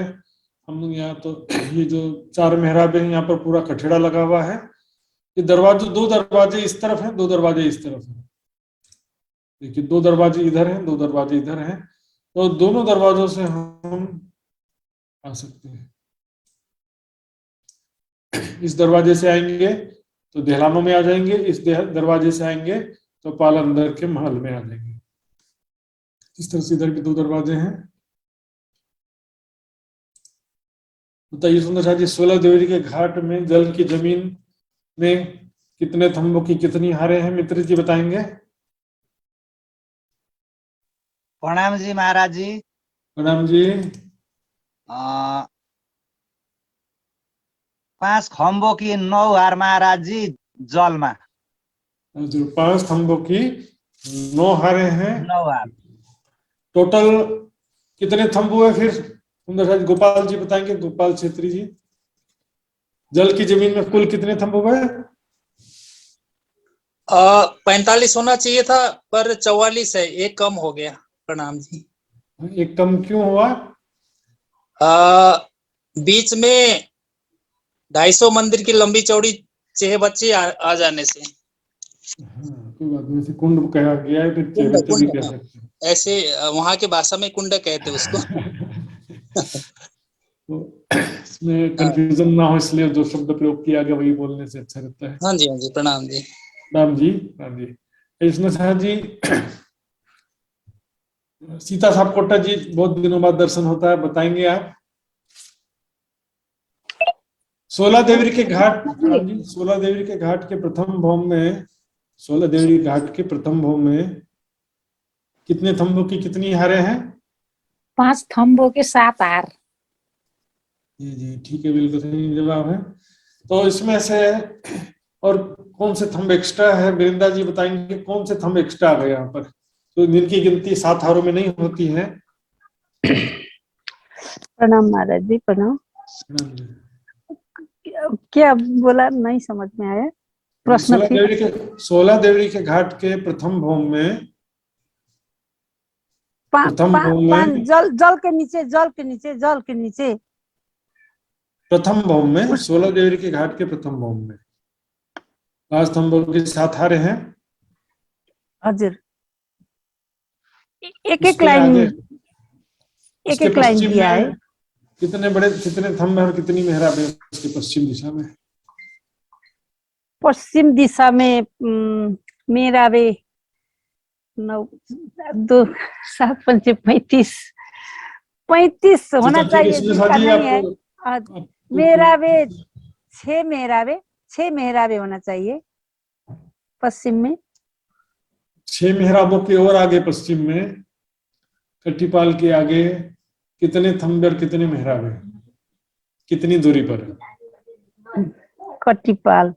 हम लोग यहाँ तो ये जो 4 मेहराबें हैं, यहाँ पर पूरा कठेड़ा लगा हुआ है। ये दरवाजे 2 दरवाजे इस तरफ हैं, 2 दरवाजे इस तरफ हैं। देखिए 2 दरवाजे इधर हैं, 2 दरवाजे इधर हैं, तो दोनों दरवाजों से हम आ सकते हैं। इस दरवाजे से आएंगे तो देहलानों में आ जाएंगे, इस दरवाजे से आएंगे तो पाल अंदर के महल में आ जाएंगे। इस तरह से इधर भी 2 दरवाजे हैं। बताइए सुंदर शाह जी, 16 देवरी के घाट में जल की जमीन में कितने थंबों की कितनी हारें हैं, मित्र जी बताएंगे। प्रणाम जी महाराज जी। प्रणाम जी। 5 खम्बों की 9 हार महाराज जी जलमा। जो 5 थंबों की 9 हारें हैं। 9 हार। टोटल कितने थंब हुए फिर सुंदर शाह जी? गोपाल जी बताएंगे, गोपाल छेत्री जी, जल की जमीन में कुल कितने थंब हुए? 45 होना चाहिए था पर 44 है, एक कम हो गया। प्रणाम जी। एक कम क्यों हुआ? बीच में 250 मंदिर की लंबी चौड़ी 6 बच्चे आ जाने से। कोई बात नहीं, कुंड कहा गया है, फिर कुंड, भी कह सकते हैं। ऐसे वहां के भाषा में कुंड कहते उसको। तो इसमें कंफ्यूजन ना हो इसलिए जो शब्द प्रयोग किया गया वही बोलने से अच्छा रहता है। हाँ जी, हाँ जी, प्रणाम जी। राम जी, राम जी। इसमें साहब जी, सीता साहब कोटा जी बहुत दिनों बाद दर्शन होता है, बताएंगे आप? सोलह देवरी के घाट, प्रणाम जी, सोलह देवरी के घाट के प्रथम भौम में, सोलह देवरी घाट के प्रथम भौम में कितने थंबों की कितनी हारें हैं? 5 थंबों के 7 हार। जी जी ठीक है, बिल्कुल सही जवाब है। तो इसमें से और कौन से थंब एक्स्ट्रा है, वृंदा जी बताएंगे कौन से थंब एक्स्ट्रा आ गए यहाँ पर, तो जिनकी गिनती 7 हारों में नहीं होती है? प्रणाम महाराज जी, प्रणाम। क्या बोला, नहीं समझ में आया प्रश्न। सोलह देवरी के घाट के प्रथम भौम में, जल के नीचे, जल के नीचे, जल के नीचे प्रथम भौम में, सोलह देवरी के घाट के प्रथम भौम में 5 थंबों की 7 हारें हैं। हजुर, एक लाइन दिया है। कितने बड़े, कितने थंब और कितनी मेहराब है उसके पश्चिम दिशा में? पश्चिम दिशा में मेहराबे 9 2 7 5 35 होना चाहिए, जिसका नहीं है। मेहराबे 6 मेहराबे होना चाहिए पश्चिम में। 6 मेहराबों के और आगे पश्चिम में कट्टीपाल के आगे कितने थंब और कितने मेहराब है, कितनी दूरी पर? कट्टीपाल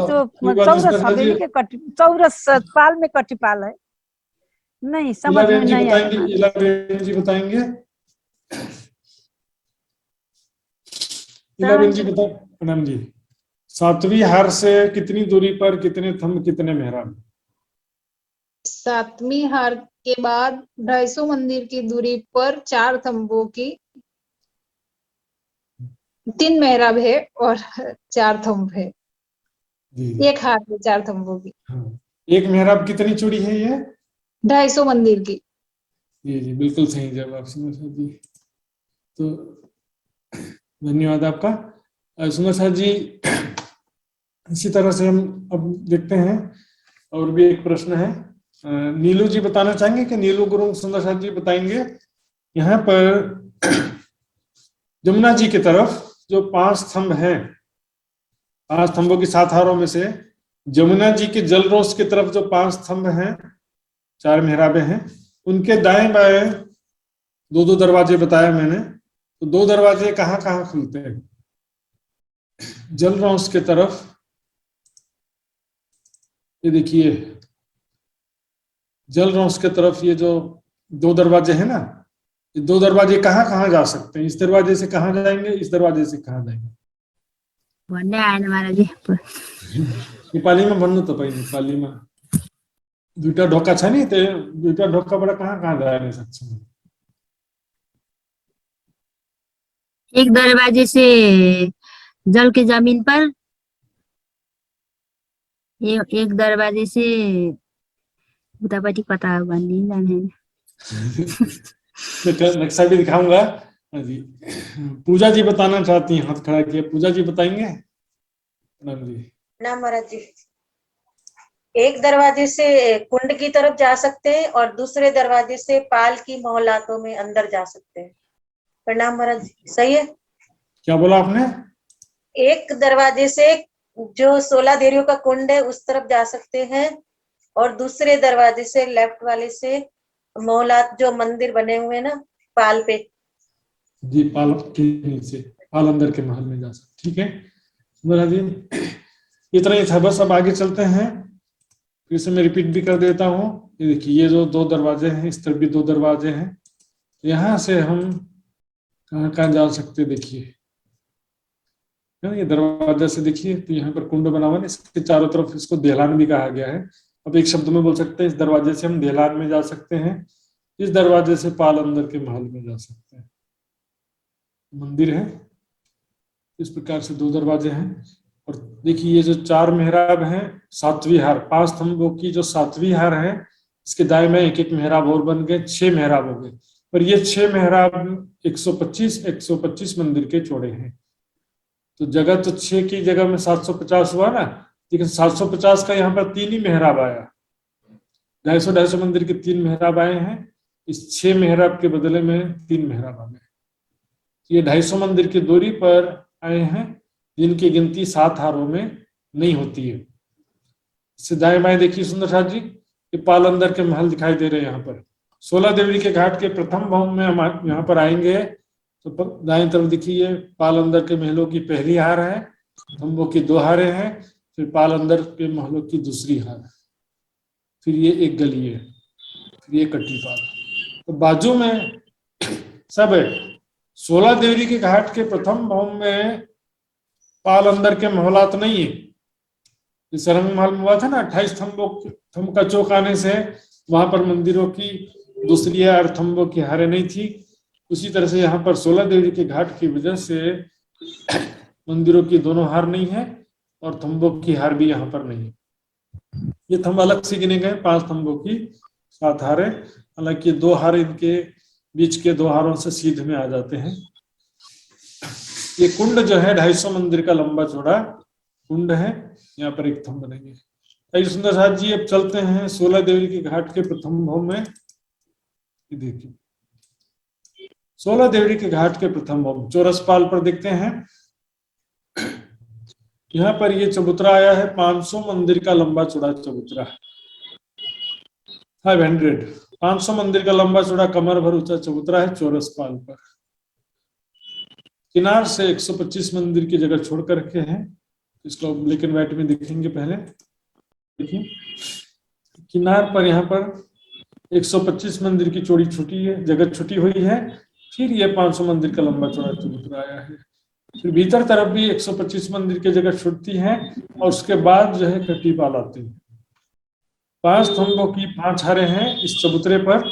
तो चौरस हवेली के चौरस पाल में कट्टीपाल है। नहीं समझ में नहीं आया। इलाबेन जी बताएंगे। इलाबेन जी बताओ। प्रणाम जी, 7वीं हार से कितनी दूरी पर कितने थंब कितने मेहराब? 7वीं हार के बाद 250 मंदिर की दूरी पर 4 थंबों की 3 मेहराब है और 4 थंब है। एक हार में 4 थंबों की। हाँ। एक मेहराब कितनी चौड़ी है ये? 250 मंदिर की। जी जी बिल्कुल सही जवाब सुमर जी, तो धन्यवाद आपका। सुमर साहब जी, इसी तरह से हम अब देखते हैं और भी एक प्रश्न है। नीलू जी बताना चाहेंगे कि नीलू गुरु सुंदर साहब जी बताएंगे। यहाँ पर जमुना जी की तरफ जो 5 स्तंभ हैं, 5 स्तंभों की 7 हारों में से जमुना जी के जलरोष की तरफ जो 5 स्तंभ हैं, 4 मेहराबें हैं, उनके दाएं बाएं 2-2 दरवाजे बताया मैंने। तो 2 दरवाजे कहाँ कहाँ खुलते हैं? जलरोष की तरफ, ये देखिए जलरोष की तरफ ये जो 2 दरवाजे हैं ना, ये 2 दरवाजे कहाँ कहाँ जा सकते हैं? इस दरवाजे से कहाँ जाएंगे, इस दरवाजे से कहाँ जाएंगे? भन्ने आएन महाराज जी। नेपालीमा भन्नु तपाईँ, नेपालीमा 2टा ढोका छ नि, त्यो 2टा ढोकाबाट कहाँ कहाँ जान सक्छौँ? एक दरवाजे से जल के जमीन पर, एक दरवाजे से उतापट्टि कता हो भन्ने जाने। नक्शा भी दिखाऊंगा जी। पूजा जी बताना चाहती हैं, हाथ खड़ा किया। पूजा जी बताएंगे। प्रणाम जी। प्रणाम महाराज जी। एक दरवाजे से कुंड की तरफ जा सकते हैं और दूसरे दरवाजे से पाल की मोहलातों में अंदर जा सकते हैं। प्रणाम महाराज जी, सही है? क्या बोला आपने? एक दरवाजे से जो 16 देवियों का कुंड है उस तरफ जा सकते हैं और दूसरे दरवाजे से लेफ्ट वाले से मोहलात जो मंदिर बने हुए हैं ना पाल पे जी, पाल के नीचे, पाल अंदर के महल में जा सकते। ठीक है महाराज जी, इतना ही था बस। अब आगे चलते हैं, फिर से मैं रिपीट भी कर देता हूँ। ये देखिए, ये जो 2 दरवाजे हैं, इस तरफ भी 2 दरवाजे हैं। यहाँ से हम कहाँ कहाँ जा सकते? देखिए ये दरवाजा से देखिए, तो यहाँ पर कुंड बना हुआ है, इसके चारों तरफ इसको देहलान भी कहा गया है। अब एक शब्द में बोल सकते हैं, इस दरवाजे से हम देहलान में जा सकते हैं, इस दरवाजे से पाल अंदर के महल में जा सकते हैं। मंदिर है, इस प्रकार से 2 दरवाजे हैं। और देखिए ये जो 4 मेहराब हैं, 7वीं हार, 5 स्तंभों की जो 7वीं हार है, इसके दाएं में एक मेहराब और बन गए, 6 मेहराब हो गए। पर ये 6 मेहराब 125 मंदिर के चौड़े हैं। तो जगह तो 6 की जगह में 750 हुआ ना, लेकिन 750 का यहाँ पर 3 ही मेहराब आया। 250 मंदिर के 3 मेहराब आए हैं, इस 6 मेहराब के बदले में 3 मेहराब आ गए। ये 250 मंदिर की दूरी पर आए हैं जिनकी गिनती 7 हारों में नहीं होती है। इससे दाएं बाएं देखिए सुंदर साथ जी, ये पालंदर के महल दिखाई दे रहे हैं यहाँ पर। 16 देवरी के घाट के प्रथम भवन में हम यहाँ पर आएंगे तो दाएं तरफ देखिए पालंदर के महलों की पहली हार है, थंबों की 2 हारें हैं, फिर पालंदर के महलों की दूसरी हार, फिर ये एक गली है, फिर ये कट्टीपाल। तो बाजू में सब है। 16 देवरी के घाट के प्रथम भवन में पालंदर के महलात नहीं है। जैसे रंग महल में हुआ था ना 28 थंब का चौक आने से वहां पर मंदिरों की दूसरी और थंबों की हारें नहीं थी, उसी तरह से यहाँ पर 16 देवरी के घाट की वजह से मंदिरों की दोनों हार नहीं है और थंबों की हार भी यहाँ पर नहीं है। ये थंब अलग से गिने गए, 5 थंबों की 7 हारें, हालांकि 2 हार इनके बीच के 2 हारों से सीध में आ जाते हैं। ये कुंड जो है 250 मंदिर का लंबा चौड़ा कुंड है, यहाँ पर एक थंब बनेंगे। कई सुंदर साथ जी अब चलते हैं 16 देवरी के घाट के प्रथम भवन में। देखिए 16 देवरी के घाट के प्रथम भवन चौरसपाल पर देखते हैं। यहाँ पर ये चबूतरा आया है, 500 मंदिर का लंबा चौड़ा चबूतरा, 500 मंदिर का लंबा चौड़ा कमर भर ऊंचा चबूतरा है चौरसपाल पर। किनार से 125 मंदिर की जगह छोड़ कर रखे हैं, इसको ब्लैक एंड व्हाइट में देखेंगे। पहले देखिए किनार पर यहाँ पर 125 मंदिर की चौड़ी छुटी है, जगह छुटी हुई है, फिर ये 500 मंदिर का लंबा चौड़ा चबूतरा आया है, फिर भीतर तरफ भी 125 मंदिर की जगह छुटती है और उसके बाद जो है कट्टीपाल आते हैं। 5 थंबों की 5 हारें हैं इस चबूतरे पर।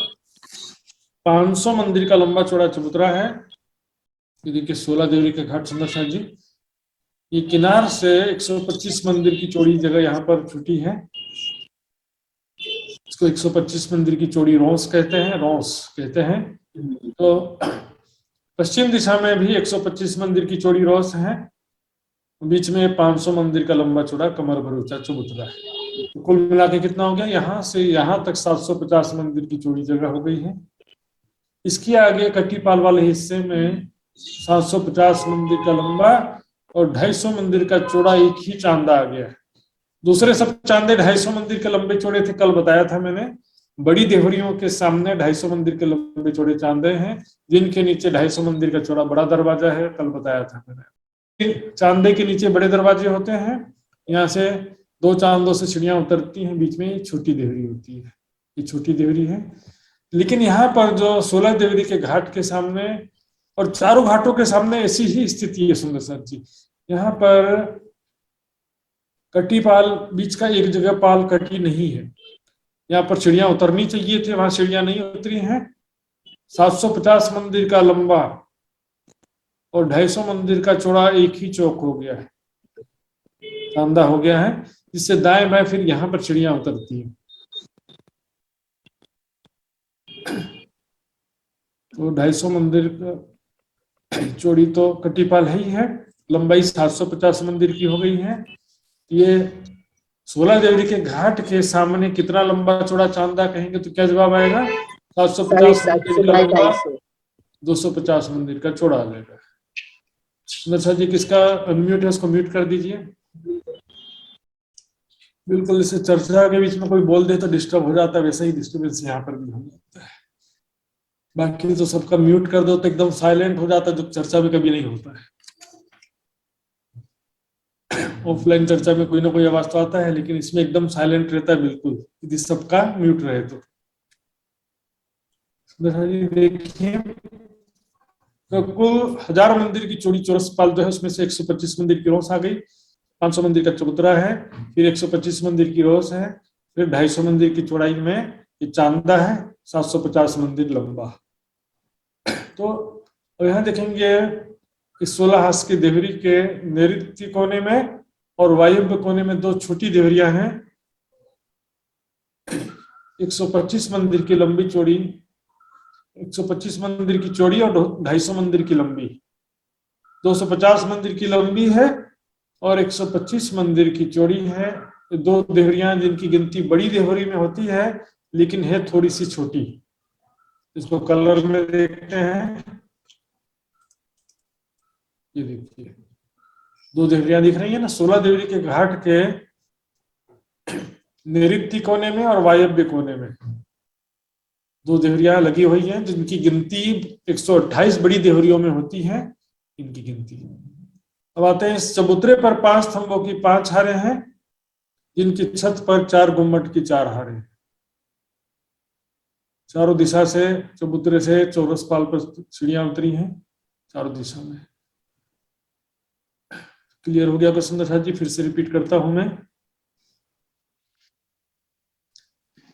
500 मंदिर का लंबा चौड़ा चबूतरा है। ये देखिए 16 देवरी के घाट सुंदर साथ जी, ये किनार से 125 मंदिर की चौड़ी जगह यहाँ पर छुटी है, इसको 125 मंदिर की चौड़ी रोंस कहते हैं। तो पश्चिम दिशा में भी 125 मंदिर की चौड़ी रोंस है, बीच में 500 मंदिर का लंबा चौड़ा कमर भर ऊंचा चबूतरा है। तो कुल मिला के कितना हो गया, यहाँ से यहाँ तक 750 मंदिर की चौड़ी जगह हो गई है। इसके आगे कट्टीपाल वाले हिस्से में 750 मंदिर का लंबा और 250 मंदिर का चौड़ा एक ही चांदा आ गया है। दूसरे सब चांदे 250 मंदिर के लंबे चौड़े थे, कल बताया था मैंने। बड़ी देवरियों के सामने 250 मंदिर के लंबे चौड़े चांदे हैं, जिनके नीचे 250 मंदिर का चौड़ा बड़ा दरवाजा है, कल बताया था मैंने। चांदे के नीचे बड़े दरवाजे होते हैं, यहाँ से 2 चांदों से सीढ़ियां उतरती हैं, बीच में छोटी देवरी होती है, ये छोटी देवरी है। लेकिन यहाँ पर जो 16 देवरी के घाट के सामने और चारों घाटों के सामने ऐसी ही स्थिति है सुंदर साथ जी। यहाँ पर कट्टीपाल बीच का एक जगह पाल कटी नहीं है, यहाँ पर सीढ़ियां उतरनी चाहिए थी, वहां सीढ़ियां नहीं उतरी हैं। 750 मंदिर का लंबा और 250 मंदिर का चौड़ा एक ही चौक हो गया है, चांदा हो गया है, जिससे दाएं बाएं फिर यहाँ पर सीढ़ियां उतरती हैं। तो 250 मंदिर का चौड़ी तो कट्टीपाल है ही है, लंबाई 750 मंदिर की हो गई है। ये 16 देवरी के घाट के सामने कितना लंबा चौड़ा चांदा कहेंगे तो क्या जवाब आएगा, 750 मंदिर, 250 मंदिर का चौड़ा आ जाएगा। सुंदर जी किसका अनम्यूट है उसको म्यूट कर दीजिए। बिल्कुल, इसे चर्चा के बीच में कोई बोल दे तो डिस्टर्ब हो जाता है, वैसे ही डिस्टर्बेंस यहाँ पर भी हो जाता है। बाकी तो सबका म्यूट कर दो तो एकदम साइलेंट हो जाता है, जो चर्चा में कभी नहीं होता है। ऑफलाइन चर्चा में कोई ना कोई आवाज तो आता है, लेकिन इसमें एकदम साइलेंट रहता है बिल्कुल, यदि सबका म्यूट रहे तो। देखिए तो कुल 1000 मंदिर की चौड़ी चौरसपाल जो है उसमें से 125 मंदिर की रोस आ गई, 500 मंदिर का चबूतरा है, फिर 125 मंदिर की रोस है, फिर 250 मंदिर की चौड़ाई में ये चांदा है, 750 मंदिर लंबा। तो अब यहाँ देखेंगे इस 16 हास की देवरी के नैऋत्य कोने में और वायव्य कोने में 2 छोटी देवरियां हैं। 125 मंदिर की लंबी चौड़ी, 125 मंदिर की चौड़ी और 250 मंदिर की लंबी, 250 मंदिर की लंबी है और 125 मंदिर की चौड़ी है। 2 देवरियां जिनकी गिनती बड़ी देवरी में होती है, लेकिन है थोड़ी सी छोटी। इसको कलर में देखते हैं, ये देखिए दो देहरियां दिख रही है ना, 16 देहरी के घाट के नैऋत्य कोने में और वायव्य कोने में दो देहरियां लगी हुई हैं, जिनकी गिनती 128 बड़ी देहरियों में होती है, इनकी गिनती। अब आते हैं इस चबूतरे पर 5 स्तंभों की 5 हारें हैं, जिनकी छत पर 4 गुम्मट की 4 हारें हैं। चारों दिशा से चबूतरे से चौरस पाल पर सीढ़ियां उतरी हैं, चारों दिशा में। क्लियर हो गया प्रसन्न साथ जी? फिर से रिपीट करता हूं मैं।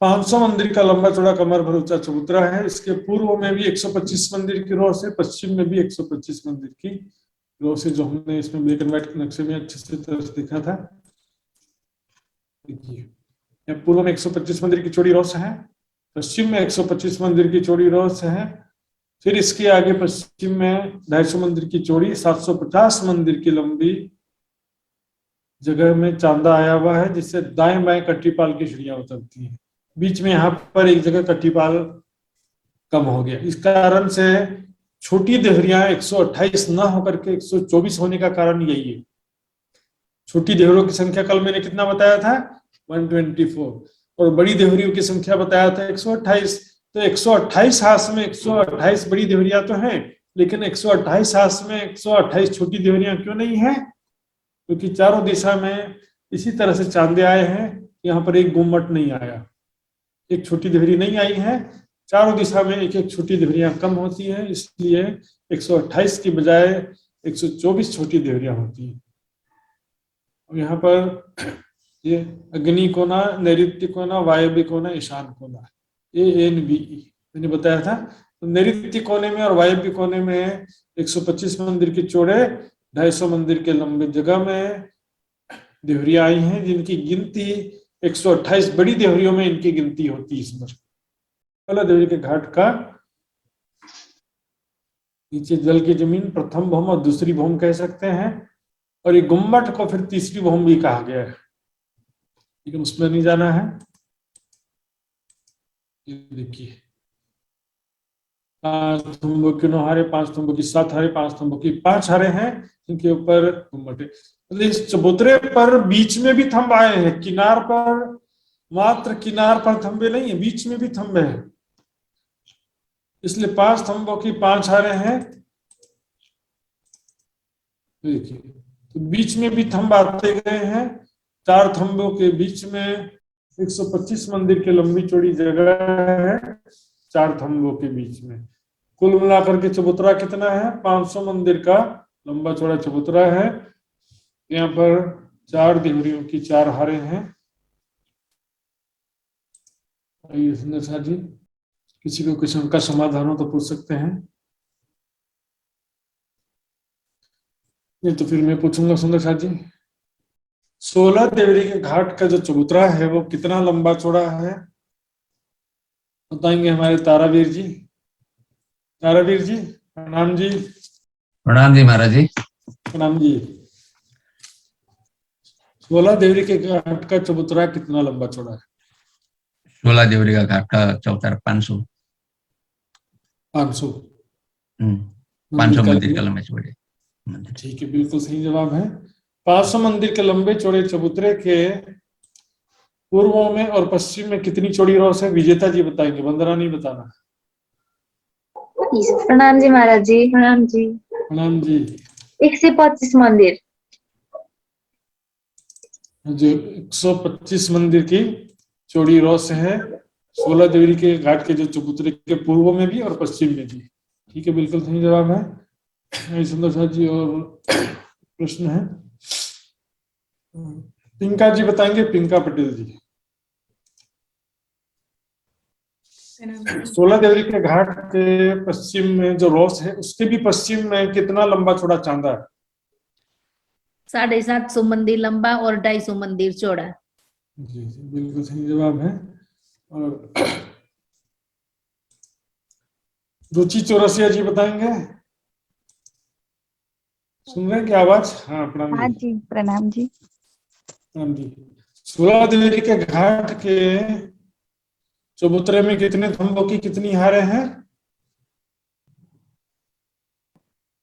500 मंदिर का लंबा चौड़ा कमर भर ऊंचा चबूतरा है। इसके पूर्व में भी 125 मंदिर की रो से, पश्चिम में भी 125 मंदिर की रो से, जो हमने इसमें ब्लैक एंड व्हाइट नक्शे में अच्छे से तरह से देखा था। देखिए, पूर्व में 125 मंदिर की चौड़ी रोस है, पश्चिम में 125 मंदिर की चौड़ी रोस है, फिर इसके आगे पश्चिम में 250 मंदिर की चौड़ी, 750 मंदिर की लंबी जगह में चांदा आया हुआ है, जिससे दाएं बाएं कट्टीपाल की सीढ़ियां उतरती हैं। बीच में यहाँ पर एक जगह कट्टीपाल कम हो गया। इस कारण से छोटी देहरियां 128 न होकर के 124 होने का कारण यही है। छोटी देहरियों की संख्या कल मैंने कितना बताया था? 124, और बड़ी देहरियों की संख्या बताया था 128। तो 128 हाथ में 128 बड़ी देहरियां तो हैं, लेकिन 128 हाथ में 128 छोटी देहरियां क्यों नहीं है? क्योंकि चारों दिशा में इसी तरह से चांदे आए हैं, यहाँ पर एक गुम्मट नहीं आया, एक छोटी देहरी नहीं आई है। चारों दिशा में एक एक छोटी देहरियां कम होती है, इसलिए 128 की बजाय 124 छोटी देहरियां होती हैं। और यहाँ पर ये अग्नि कोना, नैऋत्य कोना, वायव्य कोना, ईशान कोना, ANBE मैंने बताया था। तो नैऋत्य कोने में और वायव्य कोने में 125 मंदिर के चौड़े, 250 मंदिर के लंबे जगह में देहरियां आई हैं, जिनकी गिनती 128 बड़ी देहरियों में इनकी गिनती होती है। इसमें पहला देहरी के घाट का नीचे जल की जमीन प्रथम भौम और दूसरी भौम कह सकते हैं, और ये गुम्मट को फिर तीसरी भौम भी कहा गया है, लेकिन उसमें नहीं जाना है। ये देखिए, 5 स्तंभों की 9 हारे, 5 स्तंभों की 7 हारे, 5 स्तंभों की 5 हारे हैं, इनके ऊपर गुम्मट है। इस चबूतरे पर बीच में भी थंब आए हैं, किनार पर, मात्र किनार पर थंबे नहीं है, बीच में भी थंबे हैं, इसलिए 5 स्तंभों की 5 हारे हैं। देखिए, तो बीच में भी थंब आते गए हैं। 4 थंबों के बीच में 125 मंदिर की लंबी चौड़ी जगह है, 4 थंबों के बीच में। कुल मिलाकर के चबूतरा कितना है? 500 मंदिर का लंबा चौड़ा चबूतरा है। यहाँ पर 4 देहरियों की 4 हारे हैं। आइए सुंदर साथ जी, किसी को क्वेश्चन का समाधान हो तो पूछ सकते हैं, नहीं तो फिर मैं पूछूंगा। सुंदर साथ जी, 16 देवरी के घाट का जो चबूतरा है वो कितना लंबा चौड़ा है? बताएंगे हमारे तारावीर जी। तारावीर जी, प्रणाम जी। प्रणाम जी महाराज जी। प्रणाम जी। 16 देवरी के घाट का चबूतरा कितना लंबा चौड़ा है? 16 देवरी का घाट का चौतरा 500 500 मंदिर का लंबे चौड़े मंदिर। ठीक है, बिल्कुल सही जवाब है। 500 मंदिर के लंबे चौड़े चबूतरे के पूर्व में और पश्चिम में कितनी चौड़ी रोस है? विजेता जी बताएंगे, वंदना नहीं बताना। प्रणाम जी महाराज जी। प्रणाम जी। प्रणाम जी। 125 मंदिर। जो 125 मंदिर की चौड़ी रोस है 16 देवरी के घाट के जो चबूतरे के पूर्व में भी और पश्चिम में भी। ठीक है, बिल्कुल सही जवाब है। सुंदर साथ जी, और प्रश्न है? पिंका जी बताएंगे, पिंका पटेल जी। 16 देवरी के घाट के पश्चिम में जो रोस है उसके भी पश्चिम में कितना लंबा चौड़ा चांदा है? 750 मंदिर लंबा और 250 मंदिर चौड़ा। जी जी, बिल्कुल सही जवाब है। और रुचि चौरसिया जी बताएंगे, सुन रहे हैं क्या आवाज? हाँ, प्रणाम हाँ जी। जी, प्रणाम जी। प्रणाम जी। 16 देवरी के घाट के चबूतरे में कितने थंबों की कितनी हारें हैं?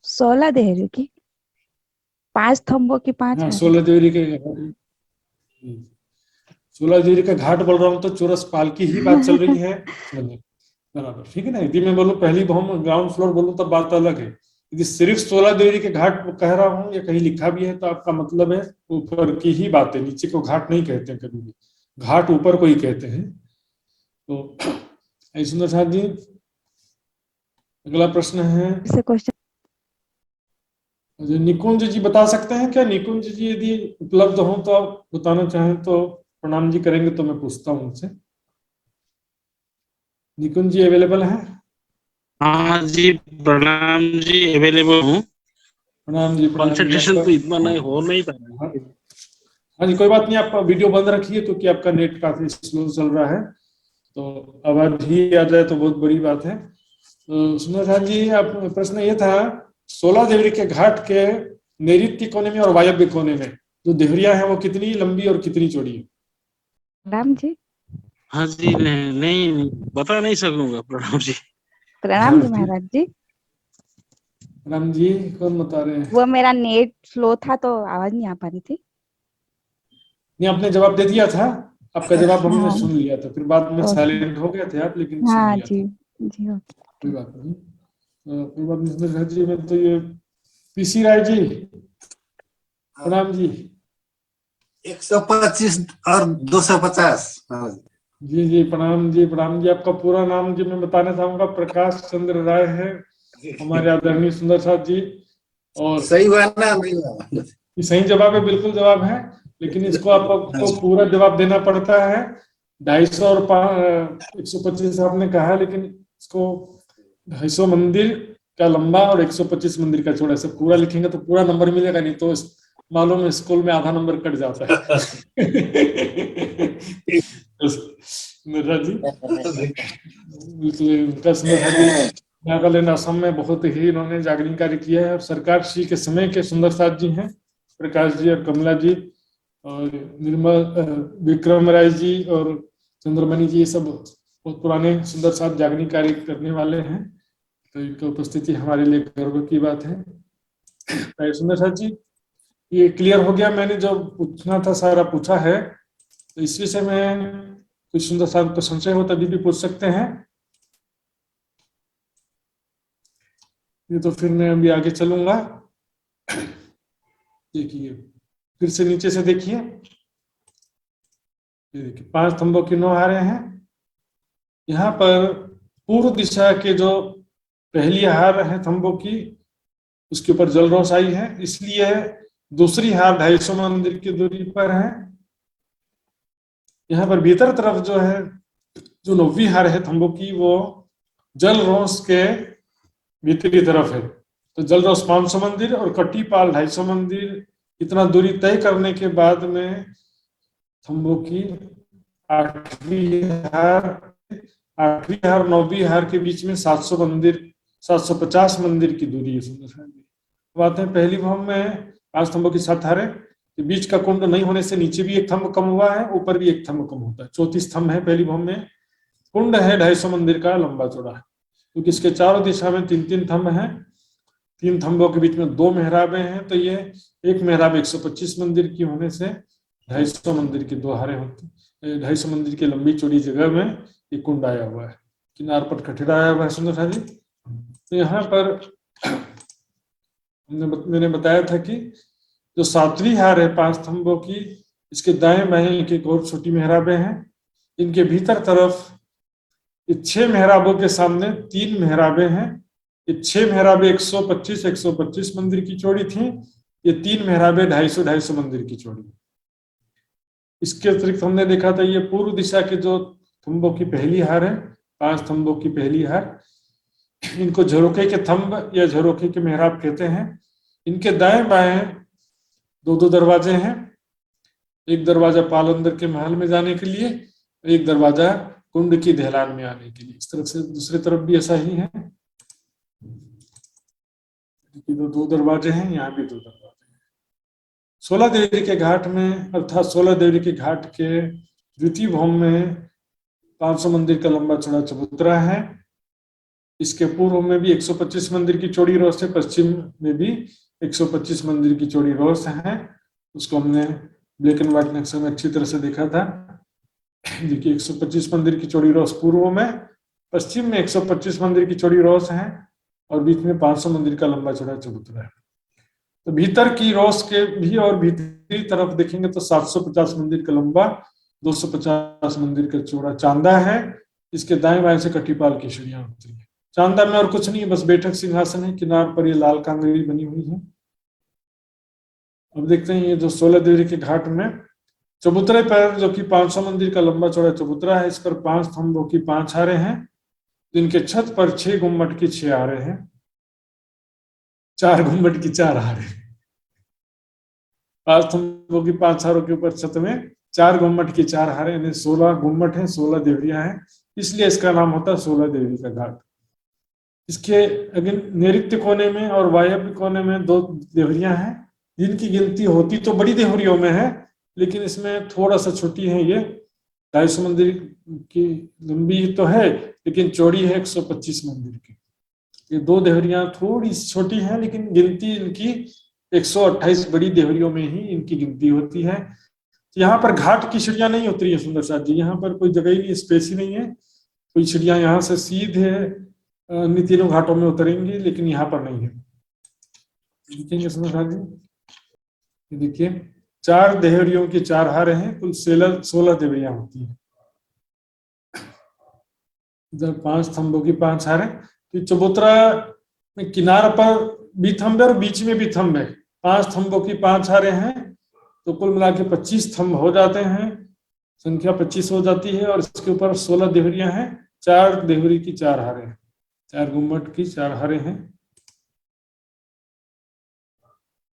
16 देहरी की 5 थंबों की 5 हाँ, है। 16 देवरी के 16 देवरी का घाट बोल रहा हूँ तो चौरस पाल की ही बात चल रही है। बराबर, ठीक है ना। यदि मैं बोलूँ पहली भवन ग्राउंड फ्लोर बोलूँ तब बात अलग है। यदि सिर्फ 16 देवरी के घाट कह रहा हूँ या कहीं लिखा भी है तो आपका मतलब है ऊपर की ही बात है, नीचे को घाट नहीं कहते हैं कभी भी, घाट ऊपर को ही कहते हैं। तो सुंदर साहब जी, अगला प्रश्न है से क्वेश्चन निकुंज जी बता सकते हैं क्या? निकुंज जी यदि उपलब्ध हो तो आप बताना चाहें तो प्रणाम जी करेंगे तो मैं पूछता हूँ उनसे। निकुंज जी अवेलेबल हैं? हाँ जी, प्रणाम जी, अवेलेबल हूँ। प्रणाम जी, प्रणाम जी। कंसंट्रेशन तो इतना नहीं हो नहीं पा रहा है। हाँ जी, कोई बात नहीं, आप वीडियो बंद रखिए क्योंकि आपका नेट काफी स्लो चल रहा है, तो आवाज ही आ जाए तो बहुत बड़ी बात है। तो सुंदर साहब जी, आप प्रश्न ये था 16 देवरी के घाट के नैऋत्य कोने में और वायव्य कोने में जो देवरिया है वो कितनी लंबी और कितनी चौड़ी है? प्रणाम जी। हाँ जी, नहीं बता नहीं सकूंगा प्रणाम जी। प्रणाम जी महाराज जी। राम जी कौन बता रहे हैं? वो मेरा नेट स्लो था तो आवाज नहीं आ पा रही थी। नहीं, आपने जवाब दे दिया था, आपका जवाब हमने हाँ। सुन लिया था, फिर बाद में ओके। साइलेंट हो गए थे आप, लेकिन सुन हाँ लिया जी था। जी ओके। कोई बात नहीं, कोई बात नहीं। सुंदर साहब जी, मैं तो ये पीसी राय जी, प्रणाम जी। 125 और 250। जी जी, प्रणाम जी, प्रणाम जी। आपका पूरा नाम जी मैं बताना चाहूंगा, प्रकाश चंद्र राय है हमारे आदरणीय सुंदर साहब जी। और सही हुआ ना? नहीं हुआ? ये सही जवाब है, बिल्कुल जवाब है, लेकिन इसको आपको पूरा जवाब देना पड़ता है। 250 और 125 आपने कहा, लेकिन इसको 250 मंदिर का लंबा और 125 मंदिर का चौड़ा, सब पूरा लिखेंगे तो पूरा नंबर मिलेगा, नहीं तो मालूम है स्कूल में आधा नंबर कट जाता है। मेरा जी उनका नागालैंड असम में बहुत ही इन्होंने जागरण कार्य किया है, और सरकार श्री के समय के सुंदर साथ जी हैं, प्रकाश जी और कमला जी और निर्मल विक्रम राय जी और चंद्रमणि जी, ये सब बहुत पुराने सुंदर साथ जागरण कार्य करने वाले हैं, तो इनकी उपस्थिति हमारे लिए गर्व की बात है। सुंदर साथ जी, ये क्लियर हो गया, मैंने जो पूछना था सारा पूछा है, तो इस विषय में कुछ सुंदर साथ को संशय हो तभी भी पूछ सकते हैं। ये तो फिर मैं अभी आगे चलूंगा। देखिए, फिर से नीचे से देखिए, ये देखिए 5 स्तंभों की 9 हारें हैं। यहाँ पर पूर्व दिशा के जो पहली हार है स्तंभों की, उसके ऊपर जल रोषाई है, इसलिए दूसरी हार 250 मंदिर की दूरी पर है। यहाँ पर भीतर तरफ जो है, जो 9वीं हार है स्तंभों की, वो जल रोष के भीतरी तरफ है। तो जलरोष 500 मंदिर और कट्टीपाल 250 मंदिर, इतना दूरी तय करने के बाद में स्तंभों की 8वीं हार 9वीं हार के बीच में 700 मंदिर 750 मंदिर की दूरी है। सुंदर बात है, पहली भवन में 5 स्तंभों की 7 हारें, बीच का कुंड नहीं होने से नीचे भी एक थंब कम हुआ है, ऊपर भी एक थंब कम होता है। 34 स्तंभ है पहली भवन में, कुंड है 250 मंदिर का लंबा चौड़ा है, क्योंकि इसके चारों दिशा में 3-3 थंब हैं, 3 थंबों के बीच में 2 मेहराबें हैं, तो ये एक मेहराब 125 मंदिर की होने से 250 मंदिर की 2 हारें होती, 250 मंदिर की लंबी चौड़ी जगह में ये कुंड आया हुआ है, किनार पर कठिरा आया हुआ है। सुंदर जी, तो यहाँ पर मैंने बताया था कि जो 7वीं हार है 5 स्तंभों की, इसके दाएं बाएं एक और छोटी मेहराबें हैं, इनके भीतर तरफ 6 मेहराबों के सामने 3 मेहराबें हैं। ये 6 मेहराबें 125 मंदिर की चौड़ी थी, ये 3 मेहराबें 250 मंदिर की चौड़ी। इसके अतिरिक्त हमने देखा था ये पूर्व दिशा के जो स्तंभों की पहली हार है, 5 स्तंभों की पहली हार, इनको झरोखे के थंब या झरोखे के मेहराब कहते हैं। इनके दाएं बाएं 2-2 दरवाजे हैं, एक दरवाजा पाल अंदर के महल में जाने के लिए, एक दरवाजा कुंड की ढलान में आने के लिए। इस तरफ से दूसरी तरफ भी ऐसा ही है, 2 दरवाजे हैं, यहाँ भी 2 दरवाजे हैं। 16 देवरी के घाट में, अर्थात 16 देवरी के घाट के द्वितीय भवन में 500 मंदिर का लंबा चौड़ा चबूतरा है। इसके पूर्व में भी 125 मंदिर की चौड़ी रोड से, पश्चिम में भी 125 मंदिर की चौड़ी रोस है, उसको हमने ब्लैक एंड व्हाइट नक्शे में अच्छी तरह से देखा था। देखिए 125 मंदिर की चौड़ी रोस पूर्व में, पश्चिम में 125 मंदिर की चौड़ी रोस है और बीच में 500 मंदिर का लंबा चौड़ा चबूतरा है। तो भीतर की रोस के भी और भीतरी तरफ देखेंगे तो 750 मंदिर का लंबा, 250 मंदिर का चौड़ा चांदा है। इसके दाएं बाएं से कटीपाल की सीढ़ियां होती है। चांदा में और कुछ नहीं है, बस बैठक सिंहासन है, किनार पर ये लाल कांगड़ी बनी हुई है। अब देखते हैं ये जो 16 देवरी के घाट में चबूतरे पर, जो कि 500 मंदिर का लंबा चौड़ा चबूतरा है, इस पर 5 स्तंभों की 5 हारे हैं, जिनके छत पर 6 गुम्मट की 6 हारे हैं, 4 गुम्मट की 4 हारे। 5 स्तंभों की 5 हारों के ऊपर छत में 4 गुम्मट की 4 हारे, यानी 16 गुम्मट हैं, 16 देवरियां हैं, इसलिए इसका नाम होता है 16 देवरी का घाट। इसके नैऋत्य कोने में और वायव्य कोने में 2 देवरियां हैं, जिनकी गिनती होती तो बड़ी देवरियों में है, लेकिन इसमें थोड़ा सा छोटी है। ये 250 मंदिर की लंबी तो है, लेकिन चौड़ी है 125 मंदिर की। ये 2 देवरियां थोड़ी छोटी हैं, लेकिन गिनती इनकी 128 बड़ी देवरियों में ही इनकी गिनती होती है। यहाँ पर घाट की सीढ़ियां नहीं उतरी है सुंदर साथ जी, यहाँ पर कोई जगह ही नहीं, स्पेस ही नहीं है। कोई सीढ़ियां यहाँ से सीधे अन्य तीनों घाटों में उतरेंगी, लेकिन यहाँ पर नहीं है। देखेंगे सुंदर साथ जी, देखिए 4 देवरियों की 4 हारे हैं, कुल 16 देवरियां होती है। इधर 5 स्तंभों की 5 हारे। तो चबूतरा में किनार पर भी थंब है और बीच में भी थंब है। 5 स्तंभों की 5 हारे हैं, तो कुल मिला के 25 स्तंभ हो जाते हैं, संख्या 25 हो जाती है। और इसके ऊपर 16 देवरियां हैं, 4 देवरी की 4 हारे हैं, 4 गुम्मट की 4 हारे हैं।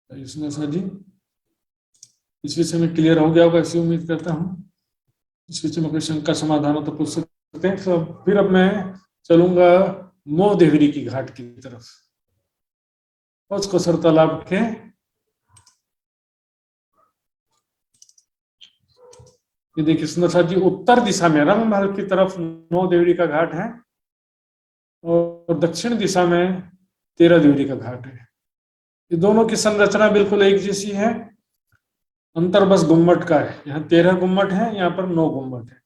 इसमें सर जी इस विषय में क्लियर हो गया होगा, ऐसी उम्मीद करता हूँ। इस विषय में कोई शंका समाधान हो तो पूछ सकते हैं। तो फिर अब मैं चलूंगा 9 देवरी की घाट की तरफ, उसको सर तालाब के ये देखिए सुंदर साथ जी, उत्तर दिशा में रंगमहल की तरफ 9 देवरी का घाट है और दक्षिण दिशा में 13 देवरी का घाट है। ये दोनों की संरचना बिल्कुल एक जैसी है, अंतर बस गुम्मट का है। यहाँ 13 गुम्मट है, यहाँ पर 9 गुम्मट है,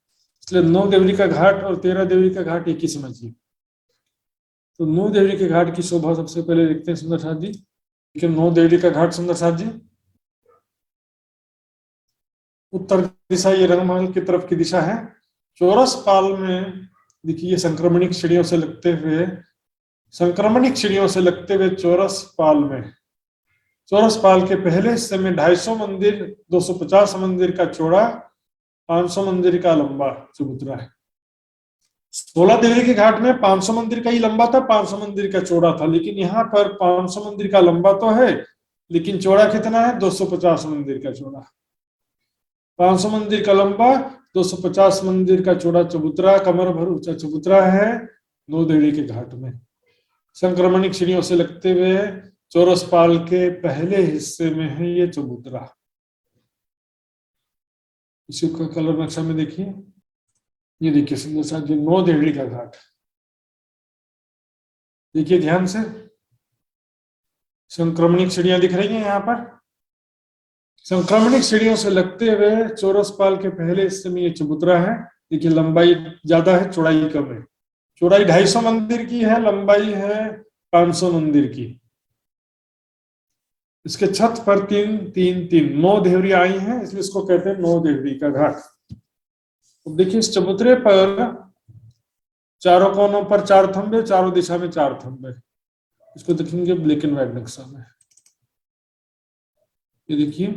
इसलिए 9 देवरी का घाट और 13 देवरी का घाट एक ही समझिए। तो 9 देवरी के घाट की शोभा सबसे पहले देखते हैं सुंदर साथ जी। देखिए 9 देवरी का घाट सुंदर साथ जी, उत्तर दिशा ये रंगमहल की तरफ की दिशा है। चौरस पाल में देखिए संक्रमणिक सीढ़ियों से लगते हुए चौरस पाल के पहले हिस्से में 250 मंदिर, 250 मंदिर का चौड़ा, 500 मंदिर का लंबा चबूतरा है। 16 देवरी के घाट में 500 मंदिर का ही लंबा था, 500 मंदिर का चौड़ा था, लेकिन यहाँ पर 500 मंदिर का लंबा तो है, लेकिन चौड़ा कितना है? 250 मंदिर का चौड़ा। 500 मंदिर का लंबा, 250 मंदिर का चौड़ा चबूतरा, कमर भर ऊंचा चबूतरा है 9 देवरी के घाट में। संक्रमणिक सीढ़ियों से लगते हुए चौरस पाल के पहले हिस्से में है ये चबूतरा। इसी का कलर नक्शा में देखिए, ये देखिए सुंदर सा जो 9 देवरी का घाट, देखिए ध्यान से, संक्रमणिक सीढ़ियां दिख रही हैं यहाँ पर। संक्रमणिक सीढ़ियों से लगते हुए चौरस पाल के पहले हिस्से में ये चबूतरा है। देखिए लंबाई ज्यादा है, चौड़ाई कम है। चौड़ाई 250 मंदिर की है, लंबाई है 500 मंदिर की। इसके छत पर 9 देवरियां आई हैं, इसलिए इसको कहते हैं 9 देवरी का घाट। अब देखिए इस चबूतरे पर चारों कोनों पर 4 थंबे, चारों दिशा में 4 थंबे। इसको देखेंगे ब्लैक एंड व्हाइट नक्शा में। ये देखिए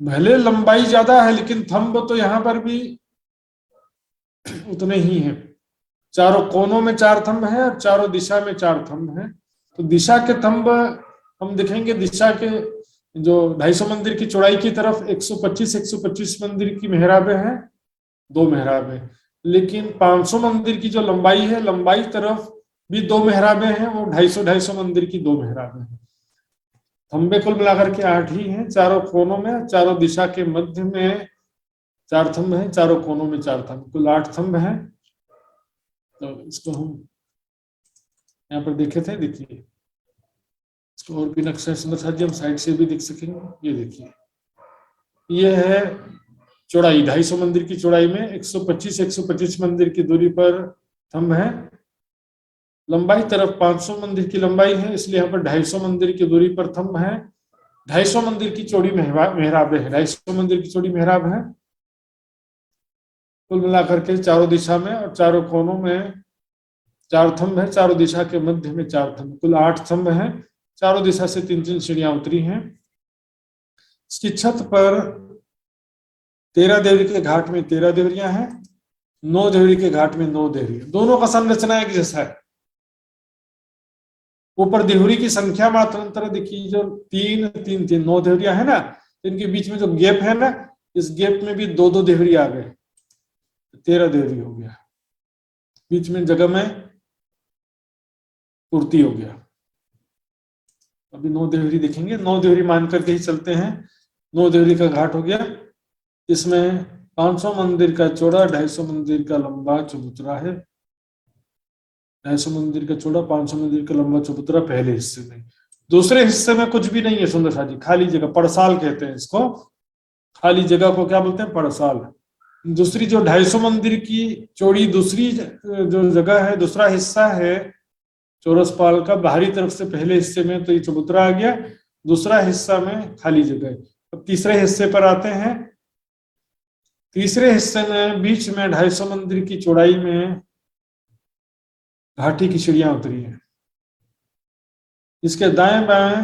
भले लंबाई ज्यादा है, लेकिन थंब तो यहाँ पर भी उतने ही हैं। चारों कोनों में 4 थंब है और चारों दिशा में 4 थंब है। तो दिशा के थंब हम देखेंगे, दिशा के जो 250 मंदिर की चौड़ाई की तरफ 125 मंदिर की मेहराबें हैं, 2 मेहराबें। लेकिन 500 मंदिर की जो लंबाई है, लंबाई तरफ भी 2 मेहराबें हैं, वो 250 मंदिर की 2 मेहराबें हैं। थंबे कुल मिलाकर के 8 ही हैं, चारों कोनों में, चारों दिशा के मध्य में 4 थंब हैं, चारों कोनों में 4 थंब, कुल 8 थंब हैं। तो इसको हम यहाँ पर देखे थे, देखिए इसको और भी नक्शा सुंदर साथ जी हम साइड से भी देख सकेंगे। ये देखिए, ये है चौड़ाई, 250 मंदिर की चौड़ाई में 125 मंदिर की दूरी पर थंब है। लंबाई तरफ 500 मंदिर की लंबाई है, इसलिए यहाँ पर 250 मंदिर की दूरी पर थंब है। 250 मंदिर की चौड़ी मेहराब है, 250 मंदिर की चौड़ी मेहराब है। कुल मिलाकर के चारों दिशा में और चारों कोनों में 4 थंब है, चारों दिशा के मध्य में 4 थंब, कुल 8 थंब है। चारों दिशा से 3-3 सीढ़ियां उतरी हैं। इसकी छत पर 13 देवरी के घाट में 13 देवरियां हैं, 9 देवरी के घाट में 9 देवरियां। दोनों का संरचना एक जैसा है। ऊपर देवरी की संख्या मात्र अंतर देखिए, जो 3-3-3 9 देवरियां है ना, इनके बीच में जो गैप है ना, इस गैप में भी 2-2 देवरी आ गए, 13 देवरी हो गया। बीच में जगह में पूर्ति हो गया। अभी 9 देवरी देखेंगे, 9 देवरी मान करके ही चलते हैं। 9 देवरी का घाट हो गया। इसमें 500 मंदिर का चौड़ा, 250 मंदिर का लंबा चबूतरा है। 250 मंदिर का चौड़ा, 500 मंदिर का लंबा चबूतरा पहले हिस्से में। दूसरे हिस्से में कुछ भी नहीं है सुंदर साथ जी, खाली जगह, पड़साल कहते हैं इसको। खाली जगह को क्या बोलते हैं? पड़साल। दूसरी जो 250 मंदिर की चौड़ी दूसरी जो जगह है, दूसरा हिस्सा है चौरस पाल का, बाहरी तरफ से पहले हिस्से में तो ये चबूतरा आ गया, दूसरा हिस्सा में खाली जगह है। अब तीसरे हिस्से पर आते हैं। तीसरे हिस्से में बीच में 250 मंदिर की चौड़ाई में घाटी की सीढ़ियां उतरी हैं। इसके दाएं बाएं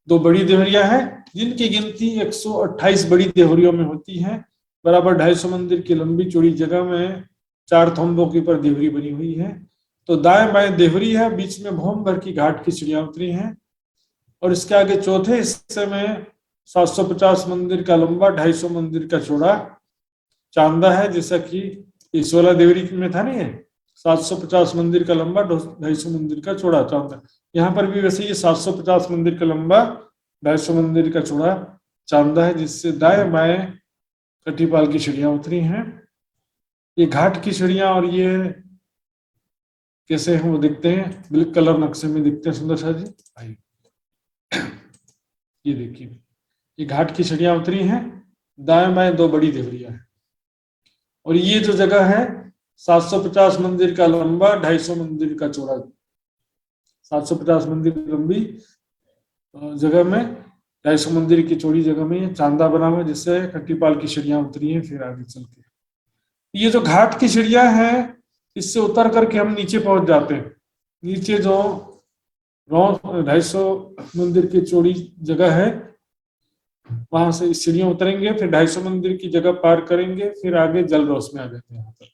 2 बड़ी देवरियां हैं, जिनकी गिनती 128 बड़ी देवरियों में होती है। बराबर 250 मंदिर की लंबी चौड़ी जगह में 4 थंबों के ऊपर देवरी बनी हुई है। तो दाएं बाएं देवरी है, बीच में भौम भर की घाट की सीढ़ियां उतरी हैं। और इसके आगे चौथे हिस्से में 750 मंदिर का लंबा, 250 मंदिर का चौड़ा चांदा है, जैसा कि 16 देवरी में था नहीं है, 750 मंदिर का लंबा, 250 मंदिर का चौड़ा चांदा। यहाँ पर भी वैसे ये 750 मंदिर का लंबा, 250 मंदिर का चौड़ा चांदा है, जिससे दाएं बाएं कटीपाल की सीढ़ियां उतरी हैं। ये घाट की सीढ़ियां और ये कैसे हैं वो दिखते हैं, ब्लैक कलर नक्शे में दिखते हैं सुंदर शाह जी। ये देखिए, ये घाट की सीढ़ियां उतरी हैं, दाएं बाएं 2 बड़ी देवरियां हैं। और ये जो जगह है 750 मंदिर का लंबा, 250 मंदिर का चौड़ा, 750 मंदिर लंबी जगह में 250 मंदिर की चौड़ी जगह में चांदा बना हुआ, जिससे कटीपाल की सीढ़ियां उतरी हैं। फिर आगे चल के ये जो घाट की सीढ़ियां हैं, इससे उतर करके हम नीचे पहुंच जाते हैं। नीचे जो 250 मंदिर की चौड़ी जगह है, वहां से सीढ़ियां उतरेंगे, फिर 250 मंदिर की जगह पार करेंगे, फिर आगे जलरोस में आ जाते हैं। यहाँ पर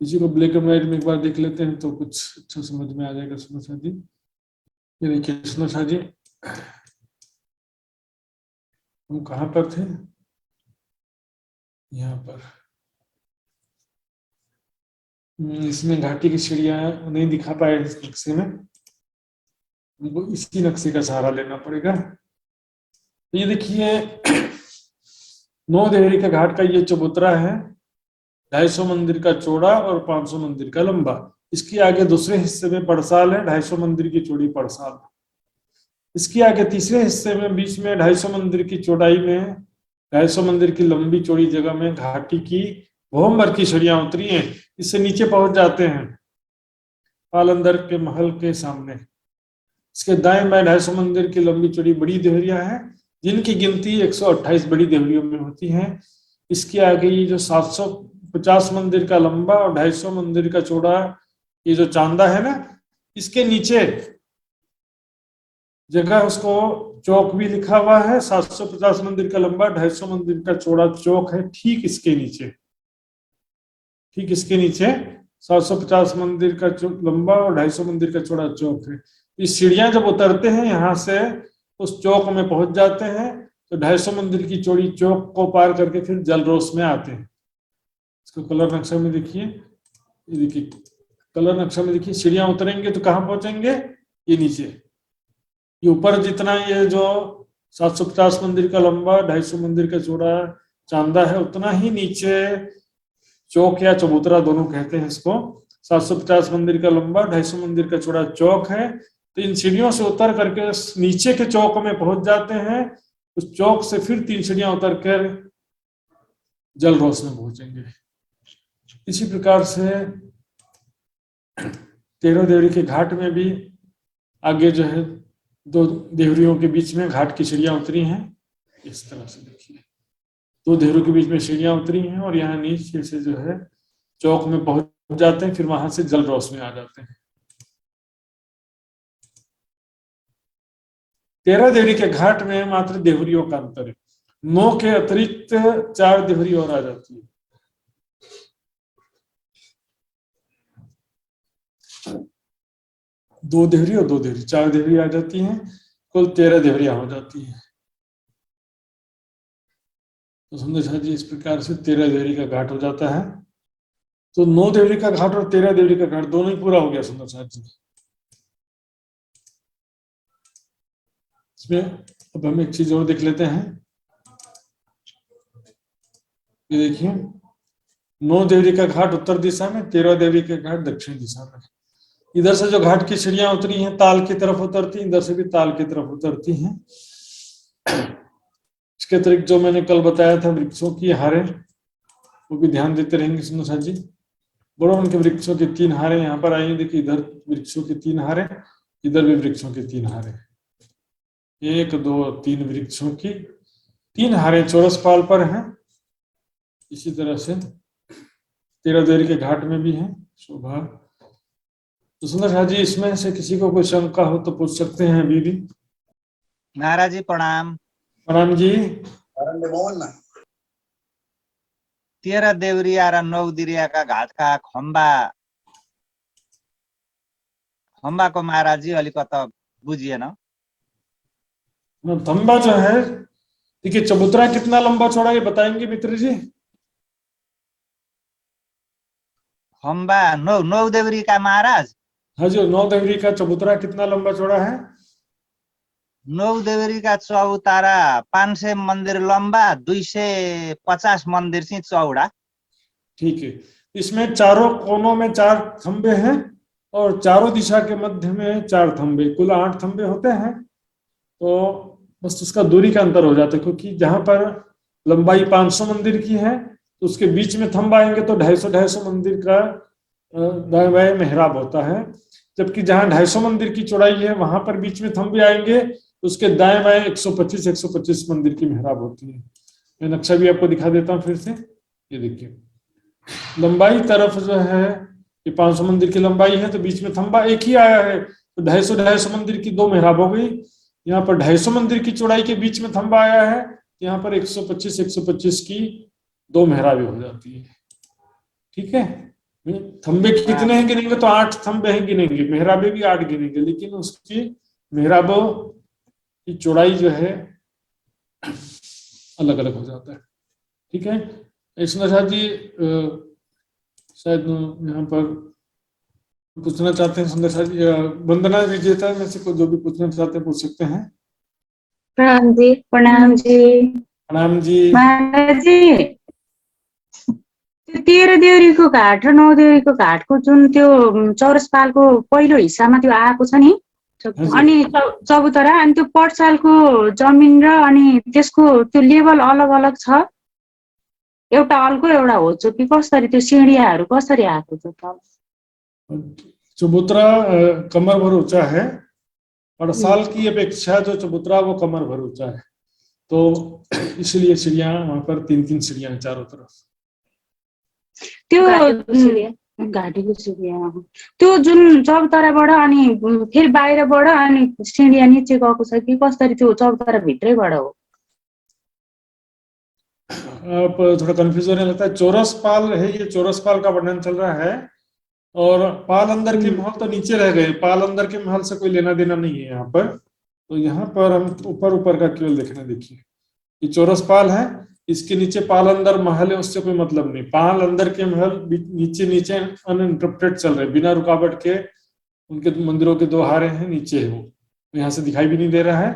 इसी को ब्लैक एंड व्हाइट में एक बार देख लेते हैं तो कुछ अच्छा समझ में आ जाएगा सुनो शाह जी। ये देखिए सुनो शाह जी, हम कहाँ पर थे? यहाँ पर। इसमें घाटी की सीढ़ियां नहीं दिखा पाए इस नक्शे में, हमको इसी नक्शे का सहारा लेना पड़ेगा। तो ये देखिए 9 देवरी के घाट का ये चबूतरा है, 250 मंदिर का चौड़ा और 500 मंदिर का लंबा। इसके आगे दूसरे हिस्से में पड़साल है, 250 मंदिर की चौड़ी पड़साल। इसके आगे तीसरे हिस्से में बीच में 250 मंदिर की चौड़ाई में 250 मंदिर की लंबी चौड़ी जगह में घाटी की भौम भर की सीढ़ियां उतरी हैं। इससे नीचे पहुंच जाते हैं पालंदर के महल के सामने। इसके दाएं बाएं 250 मंदिर की लंबी चौड़ी बड़ी देवरियां हैं, जिनकी गिनती 128 बड़ी देवरियों में होती है। इसके आगे ये जो 750 मंदिर का लंबा और 250 मंदिर का चौड़ा ये जो चांदा है ना, इसके नीचे जगह उसको चौक भी लिखा हुआ है। 750 मंदिर का लंबा, 250 मंदिर का चौड़ा चौक है ठीक इसके नीचे। ठीक इसके नीचे 750 मंदिर का लंबा और 250 मंदिर का चौड़ा चौक है। इस सीढ़ियां जब उतरते हैं यहाँ से उस चौक में पहुंच जाते हैं, तो 250 मंदिर की चौड़ी चौक को पार करके फिर जलरोस में आते हैं। इसको कलर नक्शा में देखिए, ये देखिए कलर नक्शा में देखिए, सीढ़ियां उतरेंगे तो कहाँ पहुंचेंगे? ये नीचे। ये ऊपर जितना ये जो 750 मंदिर का लंबा, 250 मंदिर का चौड़ा चांदा है, उतना ही नीचे चौक या चबूतरा दोनों कहते हैं इसको। 750 मंदिर का लंबा, 250 मंदिर का चौड़ा चौक है, तो इन सीढ़ियों से उतर करके नीचे के चौक में पहुंच जाते हैं। उस चौक से फिर 3 सीढ़ियां उतर कर जल रोस में पहुंचेंगे। इसी प्रकार से 13 देवरी के घाट में भी आगे जो है 2 देवरियों के बीच में घाट की सीढ़ियां उतरी हैं। इस तरह से देखिए 2 देवरियों के बीच में सीढ़ियां उतरी हैं और यहाँ नीचे से जो है चौक में पहुंच जाते हैं, फिर वहां से जल रोस में आ जाते हैं। 13 देवरी के घाट में मात्र देवरियों का अंतर है। 9 के अतिरिक्त 4 देवरी और आ जाती है। दो देवरी और 2 देवरी, 4 देवरी आ जाती हैं, कुल 13 देवरियां हो जाती हैं। तो सुंदर शाह जी इस प्रकार से 13 देवरी का घाट हो जाता है। तो 9 देवरी का घाट और 13 देवरी का घाट दोनों ही पूरा हो गया सुंदर शाह जी। इसमें अब हम एक चीज और देख लेते हैं। ये देखिए 9 देवरी का घाट उत्तर दिशा में, 13 देवरी का घाट दक्षिण दिशा में। इधर से जो घाट की सीढ़ियां उतरी हैं ताल की तरफ उतरती, इधर से भी ताल की तरफ उतरती हैं। इसके अतिरिक्त जो मैंने कल बताया था वृक्षों की हारें, वो भी ध्यान देते रहेंगे सुंदर शाह जी। बड़ों के वृक्षों की 3 हारें यहाँ पर आई। देखिए इधर वृक्षों की 3 हारें, इधर भी वृक्षों की 3 हारें, 1 2 3 वृक्षों की 3 हारें चौरस पाल पर हैं। इसी तरह से 13 देवरी के घाट में भी है शोभा। तो सुंदर शाह जी इसमें से किसी को कोई शंका हो तो पूछ सकते हैं अभी भी। महाराज जी प्रणाम। प्रणाम जी। 13 देवरिया र 9 देवरियाका घाटका खम्बाको महाराज जी अलिकता बुझिएन। खम्बा जो है देखिए चबूतरा कितना लंबा चौड़ा ये बताएंगे मित्र जी। खम्बा 9 देवरी का महाराज। हाँ जी 9 देवरी का चबूतरा कितना लंबा चौड़ा है? 9 देवरी का चौतारा 500 मंदिर लंबा, 250 मंदिर से चौड़ा। ठीक है, इसमें चारों कोनों में 4 थंबे हैं और चारों दिशा के मध्य में 4 थंबे, कुल 8 थंबे होते हैं। तो बस उसका दूरी का अंतर हो जाता है, क्योंकि जहां पर लंबाई 500 मंदिर की है तो उसके बीच में थंब आएंगे तो 250 मंदिर का दाएं बाएं मेहराब होता है। जबकि जहां 250 मंदिर की चौड़ाई है वहां पर बीच में थंबे आएंगे तो उसके दाएं बाएं 125 मंदिर की मेहराब होती है। मैं नक्शा भी आपको दिखा देता हूँ फिर से। ये देखिए लंबाई तरफ जो है ये 500 मंदिर की लंबाई है तो बीच में थंबा एक ही आया है तो 250 मंदिर की 2 मेहराब हो गई। यहाँ पर 250 मंदिर की चौड़ाई के बीच में थंबा आया है, यहाँ पर 125 की 2 मेहराबें हो जाती है। ठीक है, थंबे कितने हैं गिनेंगे तो 8 थंबे हैं गिनेंगे, मेहराबें भी 8 गिनेंगे, लेकिन उसकी मेहराबों की चौड़ाई जो है अलग अलग हो जाता है। ठीक है, इसमें शाह जी शायद यहाँ पर पूछना चाहते हैं सुंदर शाह जी, वंदना विजेता में से जो भी पूछना चाहते हैं पूछ सकते हैं। प्रणाम जी। प्रणाम जी। प्रणाम जी। महाराज जी 13 देवरीको घाट र 9 देवरीको घाटको जुन त्यो चौरस पालको पहिलो हिस्सामा त्यो आएको छ नि, अनि चबुतरा, अनि त्यो पटसालको जमिन र अनि त्यसको त्यो लेभल अलग अलग छ, एउटा अल्को एउटा होचो कि कसरी, त्यो सिँढियाहरू कसरी आएको छ? चबूतरा कमर भर ऊंचा है, पड़साल की अपेक्षा जो चबूतरा वो कमर भर ऊंचा है, तो इसलिए सीढ़ियां वहां पर 3-3 सीढ़ियां हैं चारों तरफ। त्यो घाटीको सिँढिया, त्यो जुन चौताराबाट अनि फेरि बाहिरबाट अनि सिँढिया निचे गएको छ कि कसरी, त्यो चौतारा भित्रैबाट हो? आप थोड़ा कंफ्यूज होने लगता है। चौरस पाल है, ये चौरस पाल का वर्णन चल रहा है और पाल अंदर के महल तो नीचे रह गए, पाल अंदर के महल से कोई लेना देना नहीं है यहाँ पर। तो यहाँ पर हम ऊपर का केवल देखना, देखिए ये चौरस पाल है, इसके नीचे पाल अंदर महल है, उससे कोई मतलब नहीं। पाल अंदर के महल नीचे अनइंटरप्टेड चल रहे, बिना रुकावट के उनके मंदिरों के 2 हारे हैं, नीचे है वो, यहाँ से दिखाई भी नहीं दे रहा है।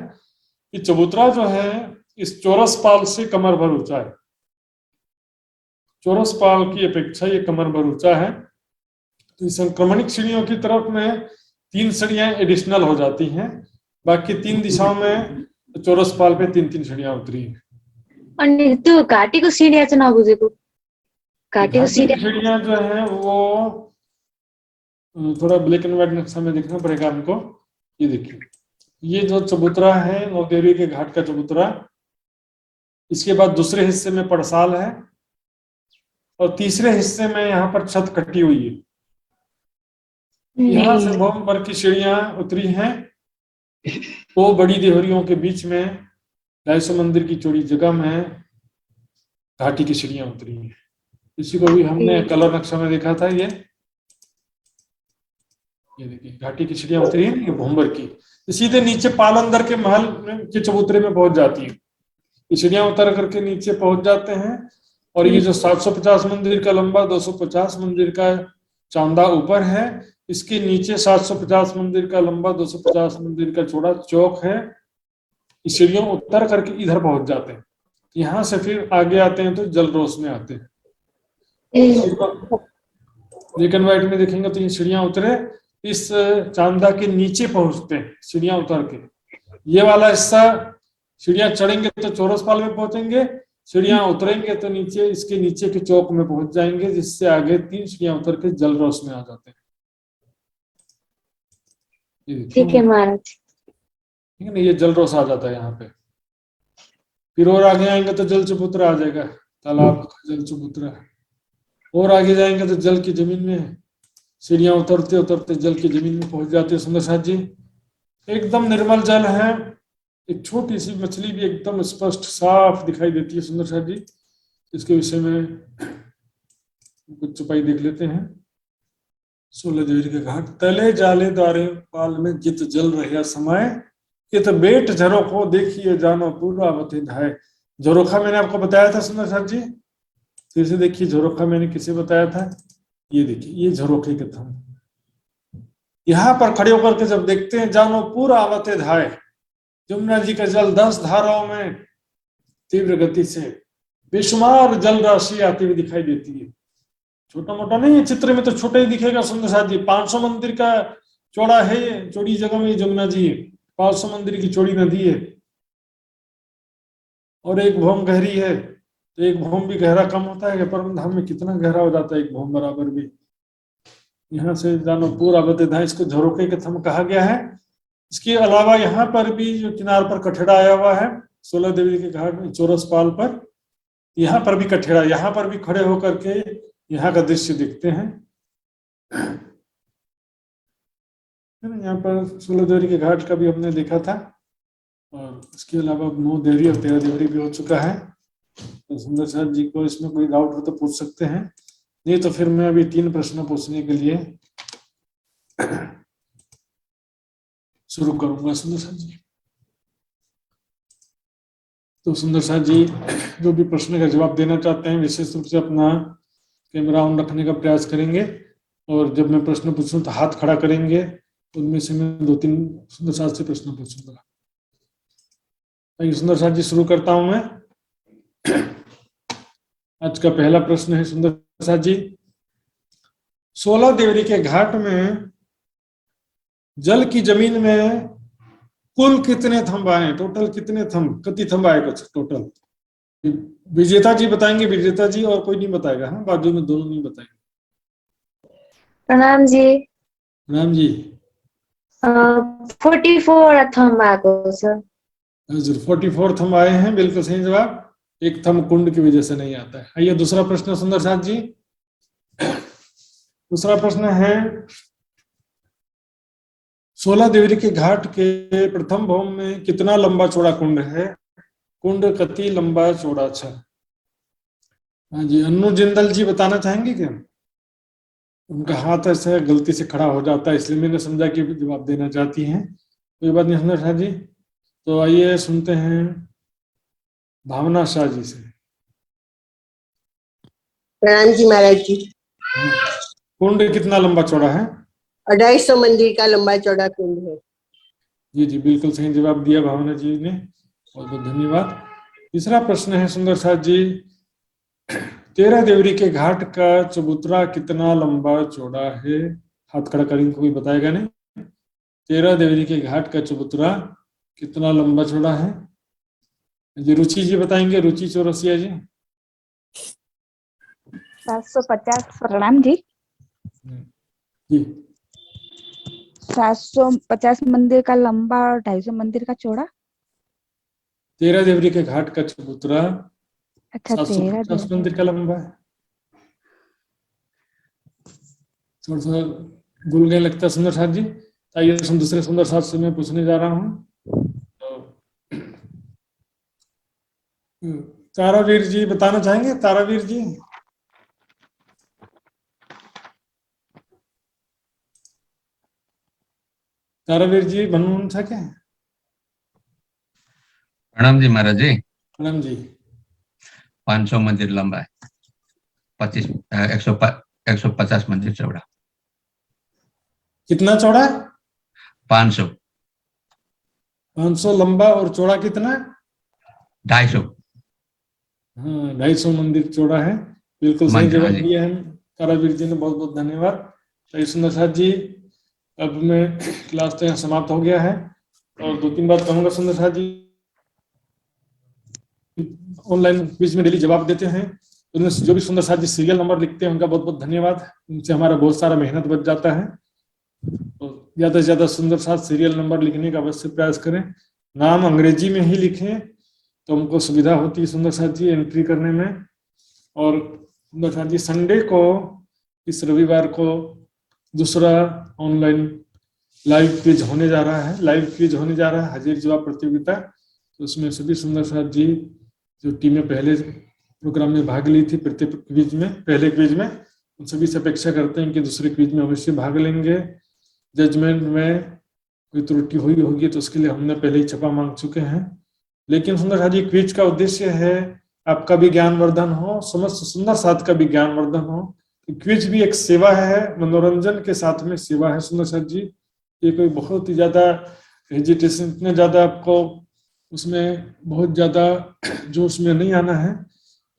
ये चबूतरा जो है इस चौरस पाल से कमर भर ऊंचा है, चौरस पाल की अपेक्षा ये कमर भर ऊंचा है। तो संक्रमणिक सीढ़ियों की तरफ में 3 सीढ़ियां एडिशनल हो जाती हैं, बाकी 3 दिशाओं में चौरस पाल पे 3-3 सीढ़ियां उतरी हैं। अनि त्यो घाटीको सिडिया चाहिँ नबुझेको। घाटीको घाटी की सिडिया सीढ़ियां जो है वो थोड़ा ब्लैक एंड व्हाइट नक्शा में देखना पड़ेगा हमको। ये देखिए, ये जो चबूतरा है नौदेवी के घाट का चबूतरा, इसके बाद दूसरे हिस्से में पड़साल है और तीसरे हिस्से में यहाँ पर छत कटी हुई है। यहाँ से भवन पर की सीढ़ियां उतरी हैं। 2 बड़ी देहरियों के बीच में 250 मंदिर की चौड़ी जगह में घाटी की सीढ़ियां उतरी हैं। इसी को भी हमने कलर नक्शा में देखा था। ये देखिए घाटी की सीढ़ियां उतरी है, ये भूमर की, सीधे नीचे पालंदर के महल के चबूतरे में पहुंच जाती है। ये सीढ़ियां उतर करके नीचे पहुंच जाते हैं और ये जो 750 मंदिर का लंबा, 250 मंदिर का चौड़ा ऊपर है, इसके नीचे 750 मंदिर का लंबा, 250 मंदिर का चौड़ा चौक है। इस सीढ़ियों उतर करके इधर पहुंच जाते हैं। यहाँ से फिर आगे आते हैं तो जलरोस में आते हैं। ब्लैक एंड व्हाइट में देखेंगे तो ये सीढ़ियां उतरे, इस चांदा के नीचे पहुंचते हैं सीढ़ियां उतर के। ये वाला हिस्सा सीढ़ियां चढ़ेंगे तो चौरसपाल में पहुंचेंगे, सीढ़ियां उतरेंगे तो नीचे इसके नीचे के चौक में पहुंच जाएंगे, जिससे आगे 3 सीढ़ियां उतर के जलरोस में आ जाते हैं। ठीक है महाराज। ठीक है ना, ये जलरोस आ जाता है यहाँ पे। फिर और आगे आएंगे तो जल चबूतरा आ जाएगा, तालाब जल चबूतरा। और आगे जाएंगे तो जल की जमीन में सीढ़ियां उतरते उतरते जल की जमीन में पहुंच जाते हैं। सुंदर साथ जी, एकदम निर्मल जल है, एक छोटी सी मछली भी एकदम स्पष्ट साफ दिखाई देती है। सुंदर साथ जी, इसके विषय में कुछ चुपाई देख लेते हैं। 16 देवी के घाट तले जाले द्वारे पाल में जित जल रहा समय, इत बेट झरोखो देखिए जानो पूरा बते धाय। झरोखा मैंने आपको बताया था सुंदर साथ जी, फिर से देखिए झरोखा मैंने किसे बताया था। ये देखिए, ये झरोखे के थम। यहाँ पर खड़े होकर के जब देखते हैं, जानो पूरा आवते धाय, यमुना जी का जल 10 धाराओं में तीव्र गति से बेशुमार जल राशि आती हुई दिखाई देती है। छोटा मोटा नहीं है, चित्र में तो छोटा ही दिखेगा सुंदर साथ जी। 500 मंदिर का चौड़ा है, ये चौड़ी जगह में यमुना जी है, 500 मंदिर की चौड़ी नदी है और एक भौम गहरी है। तो एक भौम भी गहरा कम होता है, परम धाम में कितना गहरा हो जाता है एक भौम बराबर भी। यहाँ से जानो पूरा बतेधा, इसको झरोखे के थम कहा गया है। इसके अलावा यहाँ पर भी जो किनार पर कठेड़ा आया हुआ है 16 देवी के घाट में चौरसपाल पर, यहाँ पर भी कठेड़ा, यहाँ पर भी खड़े होकर के यहाँ का दृश्य देखते हैं। यहाँ पर 16 देवी के घाट का भी हमने देखा था और इसके अलावा 9 देवी और 13 देवी भी हो चुका है। तो सुंदर साथ जी को इसमें कोई डाउट हो तो पूछ सकते हैं, नहीं तो फिर मैं अभी 3 प्रश्न पूछने के लिए शुरू करूंगा। सुंदर साथ जी, तो सुंदर साथ जी जो भी प्रश्न का जवाब देना चाहते हैं विशेष रूप से अपना कैमरा ऑन रखने का प्रयास करेंगे और जब मैं प्रश्न पूछूं तो हाथ खड़ा करेंगे, उनमें से मैं 2-3 सुंदर साथ से प्रश्न पूछूंगा। सुंदर साथ जी शुरू करता हूं मैं। आज का पहला प्रश्न है सुंदर साथ जी, 16 देवरी के घाट में जल की जमीन में कुल कितने थंब आए? टोटल कितने थंब, कति थंब आए कुछ टोटल? विजेता जी बताएंगे, विजेता जी, और कोई नहीं बताएगा। हाँ, बाजू में दोनों नहीं बताएंगे। प्रणाम जी। प्रणाम जी। 44 थंब आएको छ। हजुर, 44 थंब आए हैं, बिल्कुल सही जवाब। एक थंब कुंड की वजह से नहीं आता है। आइए दूसरा प्रश्न सुंदर साथ जी। दूसरा प्रश्न है 16 देवरी के घाट के प्रथम भौम में कितना लंबा चौड़ा कुंड है? कुंड कति लंबा चौड़ा छ? हाँ जी, अन्नू जिंदल जी बताना चाहेंगे क्या? उनका हाथ ऐसे गलती से खड़ा हो जाता है, इसलिए मैंने समझा कि जवाब देना चाहती हैं। कोई बात नहीं सुंदर साथ जी। तो आइए सुनते हैं भावना शाह जी से। प्रणाम जी महाराज जी। कुंड कितना लंबा चौड़ा है? 250 मंदिर का लंबा चौड़ा कुंड है। जी जी, बिल्कुल सही जवाब दिया भावना जी ने, बहुत बहुत धन्यवाद। तीसरा प्रश्न है सुंदर साथ जी, 13 देवरी के घाट का चबूतरा कितना लंबा चौड़ा है? हाथ खड़ा करेंगे, कोई बताएगा नहीं। 13 देवरी के घाट का चबूतरा कितना लंबा चौड़ा है? जी रुचि जी बताएंगे, रुचि चौरसिया जी। 750 प्रणाम जी। जी 750 मंदिर का लंबा और 250 मंदिर का चौड़ा। 13 देवरी के घाट का चबूतरा अच्छा 750 मंदिर का लंबा है। थोड़ा सा भूल गए लगता है सुंदर साथ जी। आइए दूसरे सुंदर साथ से मैं पूछने जा रहा हूँ। तारावीर जी बताना चाहेंगे? तारावीर जी। तारावीर जी बनून था क्या? प्रणाम जी महाराज जी। प्रणाम जी। 500 मंदिर लंबा है, 150 मंदिर चौड़ा। कितना चौड़ा? 500। 500 लंबा और चौड़ा कितना? 250। हाँ 250 मंदिर चौड़ा है। बिल्कुल सही मंदिर, हाँ जवाब जी। दिया है तारावीर जी ने, बहुत बहुत धन्यवाद। तो सुंदर साथ जी अब मैं क्लास तो यहाँ समाप्त हो गया है और 2-3 बात कहूँगा। सुंदर साथ जी ऑनलाइन क्विज में डेली जवाब देते हैं, उनमें जो भी सुंदर साथ जी सीरियल नंबर लिखते हैं उनका बहुत बहुत धन्यवाद। उनसे हमारा बहुत सारा मेहनत बच जाता है। तो ज्यादा से ज्यादा सुंदर साथ सीरियल नंबर लिखने का अवश्य प्रयास करें। नाम अंग्रेजी में ही लिखें तो हमको सुविधा होती है सुंदर साथ जी एंट्री करने में। और सुंदर साथ जी संडे को, इस रविवार को दूसरा ऑनलाइन लाइव क्विज होने जा रहा है। लाइव क्विज होने जा रहा है हाजिर जवाब प्रतियोगिता। तो उसमें सभी सुंदर साथ जी जो टीमें पहले प्रोग्राम में भाग ली थी, प्रत्येक क्विज में, पहले क्विज में, उन सभी से अपेक्षा करते हैं कि दूसरे क्विज में अवश्य भाग लेंगे। जजमेंट में कोई त्रुटि हुई होगी तो उसके लिए हमने पहले ही छपा मांग चुके हैं। लेकिन सुंदर साथ जी क्विज का उद्देश्य है आपका भी ज्ञानवर्धन हो, समस्त सुंदर साथ का भी ज्ञानवर्धन हो। क्विज भी एक सेवा है, मनोरंजन के साथ में सेवा है सुंदर साथ जी। ये कोई बहुत ही ज्यादा हेजिटेशन, इतने ज्यादा आपको उसमें बहुत ज्यादा जोश में नहीं आना है।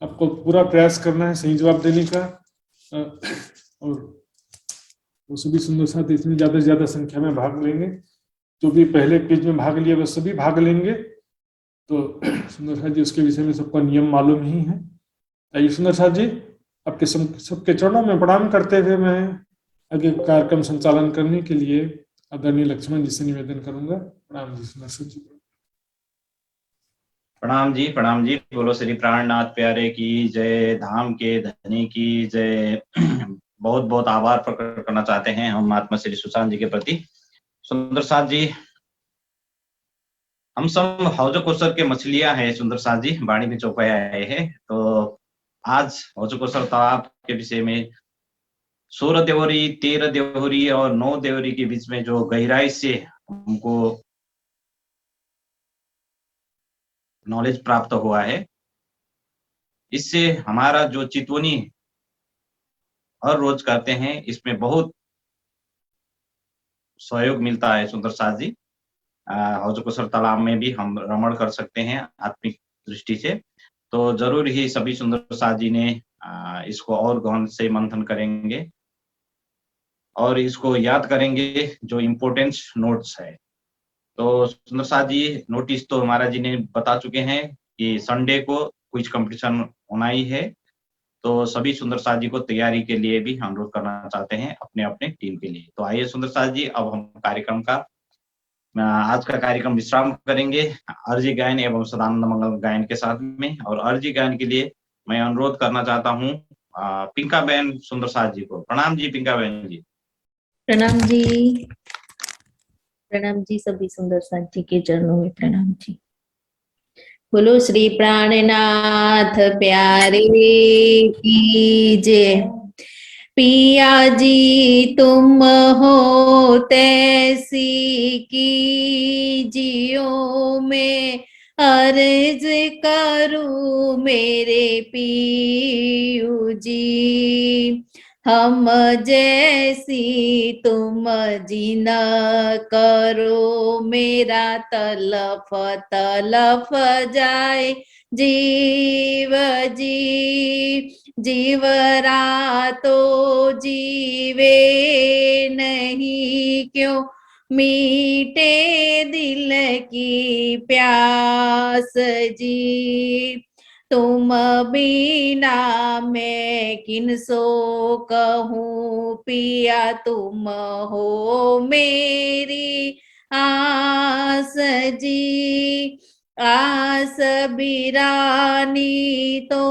आपको पूरा प्रयास करना है सही जवाब देने का। और वो सभी सुंदर साथ इसमें ज्यादा से ज्यादा संख्या में भाग लेंगे। जो भी पहले क्विज में भाग लिया वो सभी भाग लेंगे। तो सुंदर साथ जी उसके विषय में सबका नियम मालूम ही है। आइए सुंदर साथ जी आपके सबके चरणों में प्रणाम करते हुए मैं आगे कार्यक्रम संचालन करने के लिए आदरणीय लक्ष्मण जी से निवेदन करूंगा। प्रणाम जी सुंदर साथ जी। प्रणाम जी, प्रणाम जी। बोलो श्री प्राणनाथ प्यारे की जय, धाम के धनी की जय। बहुत बहुत आभार प्रकट करना चाहते हैं हम महात्मा श्री सुशांत जी के प्रति। सुंदर साथ जी, हम सब हौजो कोसर के मछलियां हैं सुंदर साथ जी, बाणी में चौपाए आए हैं। तो आज हौजो कोसर तालाब के विषय में 16 देवरी, 13 देवरी और 9 देवरी के बीच में जो गहराई से हमको नॉलेज प्राप्त हुआ है, इससे हमारा जो चितवनी हर रोज करते हैं इसमें बहुत सहयोग मिलता है सुंदर साथ जी। हौजो कोसर तालाब में भी हम रमण कर सकते हैं आत्मिक दृष्टि से। तो जरूर ही सभी सुंदर साथ जी ने इसको और गहन से मंथन करेंगे और इसको याद करेंगे जो इम्पोर्टेंट नोट्स है। तो सुंदर साथ जी नोटिस तो हमारा जी ने बता चुके हैं कि संडे को क्विज कंपटीशन होना ही है। तो सभी सुंदर साथ जी को तैयारी के लिए भी अनुरोध करना चाहते हैं अपने अपने टीम के लिए। तो आइए सुंदर साथ जी अब हम कार्यक्रम का आज का कार्यक्रम विश्राम करेंगे अर्जी गायन एवं सदानंद मंगल गायन के साथ में। और अर्जी गायन के लिए मैं अनुरोध करना चाहता हूँ पिंका बहन सुंदर साथ जी को। प्रणाम जी पिंका बहन जी। प्रणाम जी, प्रणाम जी, सभी सुंदर साथ जी के चरणों में प्रणाम जी। बोलो श्री प्राणनाथ प्यारे की जय। पिया जी तुम हो तैसी की जियो में अर्ज करूं मेरे पियू जी। हम जैसी तुम जिन करो मेरा तलफ तलफ जाए जीव जी। जीव रातो जीवे नहीं क्यों मीटे दिल की प्यास जी। तुम बिना मैं किनसो कहूँ पिया, तुम हो मेरी आस जी। आस बिरानी तो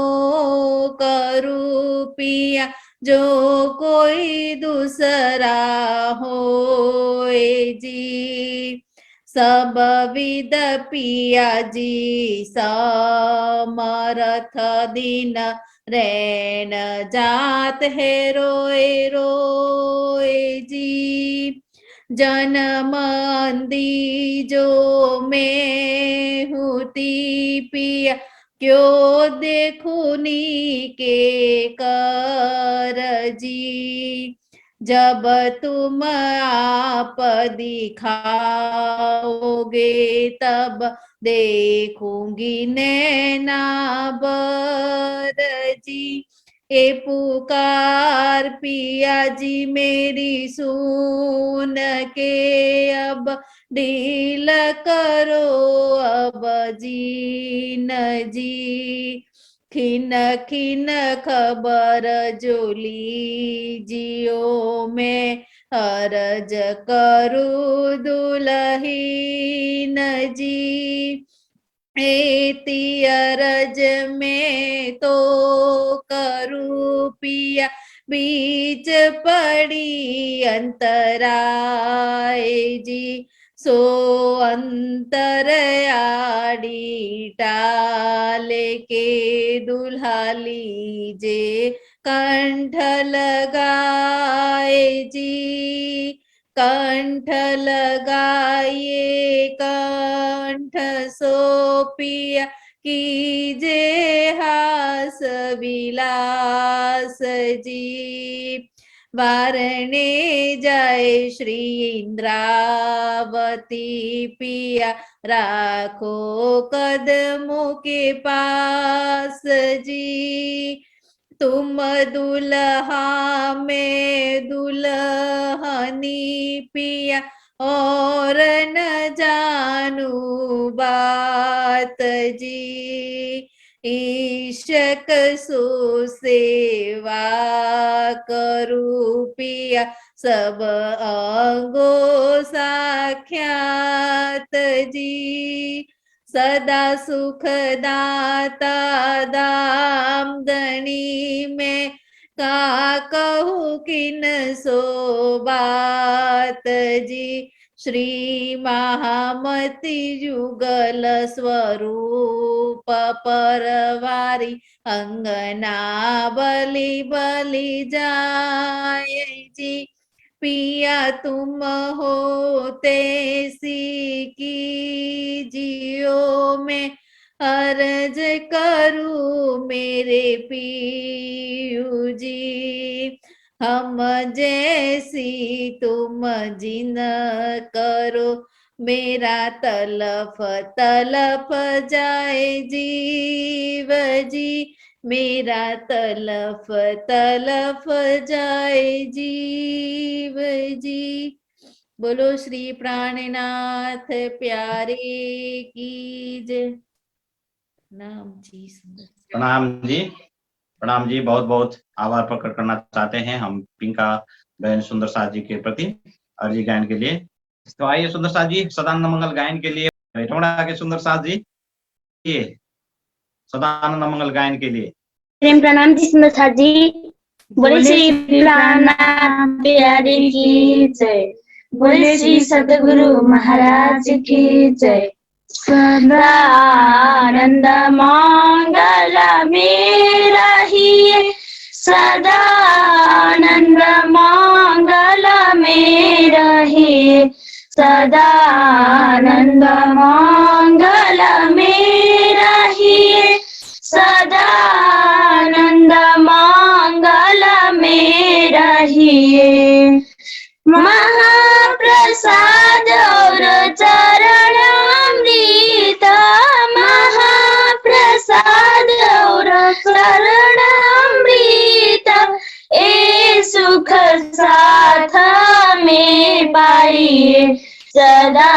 करूँ पिया, जो कोई दूसरा होए जी। सब विद पिया जी समरथ दिन रैन जात है रोए रोए जी। जन्म अंधी जो मैं होती पिया, क्यों देखूनी के कर जी। जब तुम आप दिखाओगे तब देखूंगी नैना बर जी। ए पुकार पिया जी मेरी सुन के, अब ढील करो अब जीन जी। खिन खिन खबर जो लीजियो, मैं अर्ज करूँ दुल्हीन जी। एती अरज में तो करूँ पिया, बीच पड़ी अंतराय जी। सो अंतर आड़ी टाले के दुल्हा लीजे कंठ लगाए जी। कंठ लगाइए कंठ सो पिया, कीजे हास विलास जी। वारणे जाए श्री इंद्रावती पिया, राखो कदमों के पास जी। तुम दुल्हा मैं दुल्हनी पिया, और न जानू बात जी। ईशक सुसेवा करूँ पिया, सब अंगो साख्यात जी। सदा सुख दाता दामदनी में, का कहूँ किन सो बात जी। श्री महामति युगल स्वरूप परवारी, अंगना बलि बलि जाए जी। पिया तुम होते सी की जियो में, अर्ज करूँ मेरे पियू जी। हम जैसी तुम जिन करो, मेरा तलफ तलफ जाए जीव जी। मेरा तलफ तलफ जाए जीव जी। बोलो श्री प्राणनाथ प्यारे की जय। नाम जी सुंदर। प्रणाम जी, बहुत बहुत आभार प्रकट करना चाहते हैं हम पिंका बहन सुंदर साथ जी के प्रति अर्जी गायन के लिए। तो आइए सुंदर साथ जी सदानंद मंगल गायन के लिए बैठोड़ा के सुंदर साथ जी, ये सदानंद मंगल गायन के लिए। प्रेम प्रणाम जी सुंदर साथ जी। बोले श्री प्राणनाथ प्यारे की जय। बोले श्री सदगुरु महाराज की जय। सदा आनंद मंगल में रहिए, सदा आनंद मंगल में रहिए, सदा आनंद मंगल में रहिए, सदा आनंद मंगल में रहिए। महाप्रसाद और चरणामृत, महाप्रसाद और चरणामृत, ए सुख साथ में पाइए सदा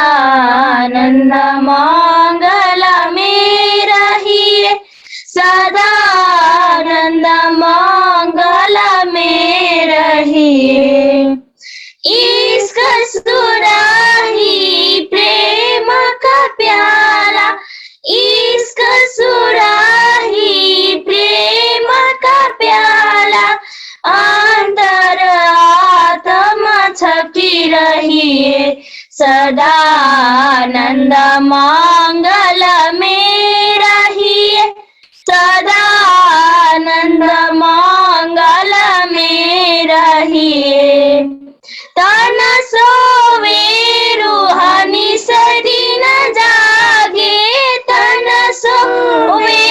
आनंद मंगल में रहिए सदा आनंद मंगल में रहिए इश्क सुराही प्रेम का प्याला इश्क सुराही प्रेम का प्याला अंतर आत्मा छपी रहिए सदा आनंद मंगल में रहिए सदा आनंद मंगल में रहिए तन सोवे रूहानी सदी न जागे तन सोवे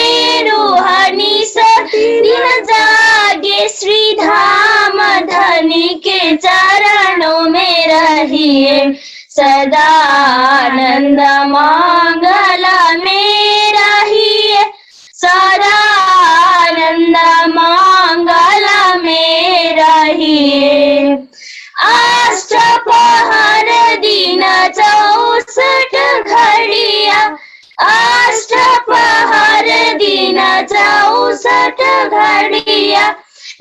रूहानी सदी न जागे श्री धाम धनी के चरणों में रहिए सदा आनंद मंगल में रहिए सदा आनंद मंगल में रहिए अष्टपहर दिन 64 घड़िया अष्टपहर दिन 64 घड़िया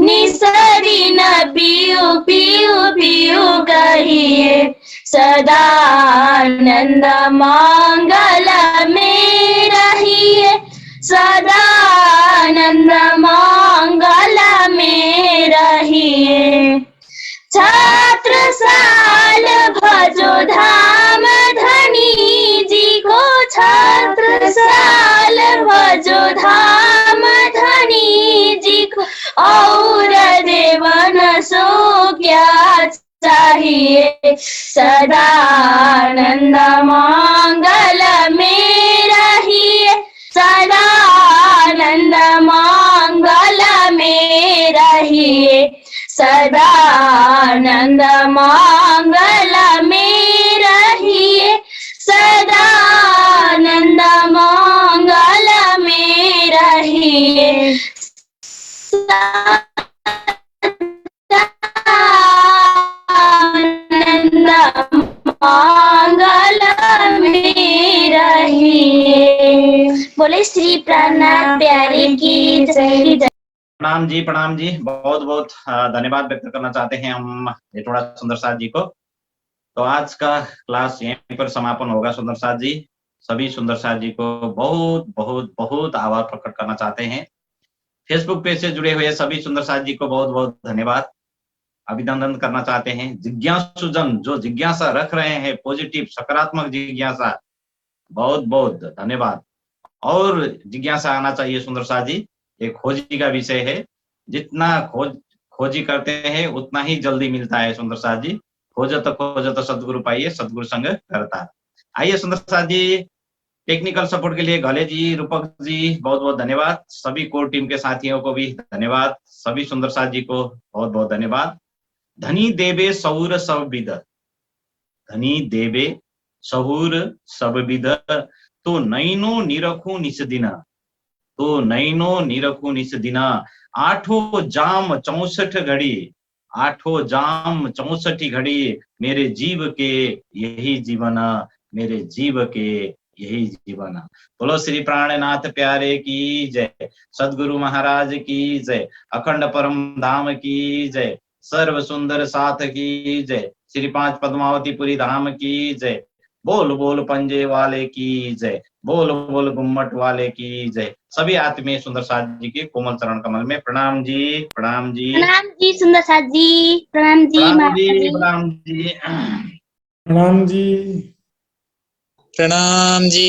निसरी न पियू पियू पियू कहिए सदा आनंद मंगल में रहिए सदा आनंद मंगल में रहिए छत्रसाल भजो धाम धनी जी को छत्रसाल भजो धाम धनी जी को और देवन सो क्या चाहिए सदा आनंद मंगल में रहिए सदा आनंद मंगल में रहिए सदा आनंद मंगल में रहिए सदा आनंद मंगल में रहिए आनंद मंगल में रहिए। बोले श्री प्राणनाथ प्यारे की जय। प्रणाम जी बहुत बहुत धन्यवाद व्यक्त करना चाहते हैं हम थोड़ा सुंदर साथ जी को। तो आज का क्लास यहीं पर समापन होगा। सुंदर साथ जी, सभी सुंदर साथ जी को बहुत बहुत बहुत आभार प्रकट करना चाहते हैं। फेसबुक पेज से जुड़े हुए सभी सुंदर साथ जी को बहुत बहुत धन्यवाद, अभिनंदन करना चाहते हैं। जिज्ञासुजन जो जिज्ञासा रख रहे हैं, पॉजिटिव सकारात्मक जिज्ञासा, बहुत बहुत धन्यवाद। और जिज्ञासा आना चाहिए सुंदर साथ जी, एक खोजी का विषय है। जितना खोजी करते हैं उतना ही जल्दी मिलता है। सुंदर साथ जी, खोजत सदगुरु पाइए, सदगुरु संग करता। आइए सुंदर साथ जी, टेक्निकल सपोर्ट के लिए घले जी, रूपक जी बहुत बहुत धन्यवाद। सभी कोर टीम के साथियों को भी धन्यवाद। सभी सुंदर साथ जी को बहुत बहुत धन्यवाद। धनी देवे सहुर सब विद, धनी देवे सहुर सब विद, तो नैनो निरखू निस दिन, तो नैनो निरखू निस दिन। आठों जाम 64 घड़ी, आठों जाम 64 घड़ी, मेरे जीव के यही जीवन, मेरे जीव के यही जीवन। बोलो श्री प्राणनाथ प्यारे की जय, सदगुरु महाराज की जय, अखंड परम धाम की जय, सर्व सुंदर साथ की जय, श्री 5 पद्मावतीपुरी धाम की जय। बोल बोल पंजे वाले की जय, बोल बोल गुम्मट वाले की जय। सभी आत्मीय सुंदर साथ जी के कोमल चरण कमल में प्रणाम जी, प्रणाम जी, प्रणाम जी सुंदर साथ जी, प्रणाम जी, प्रणाम जी, प्रणाम जी, प्रणाम जी, प्रणाम जी।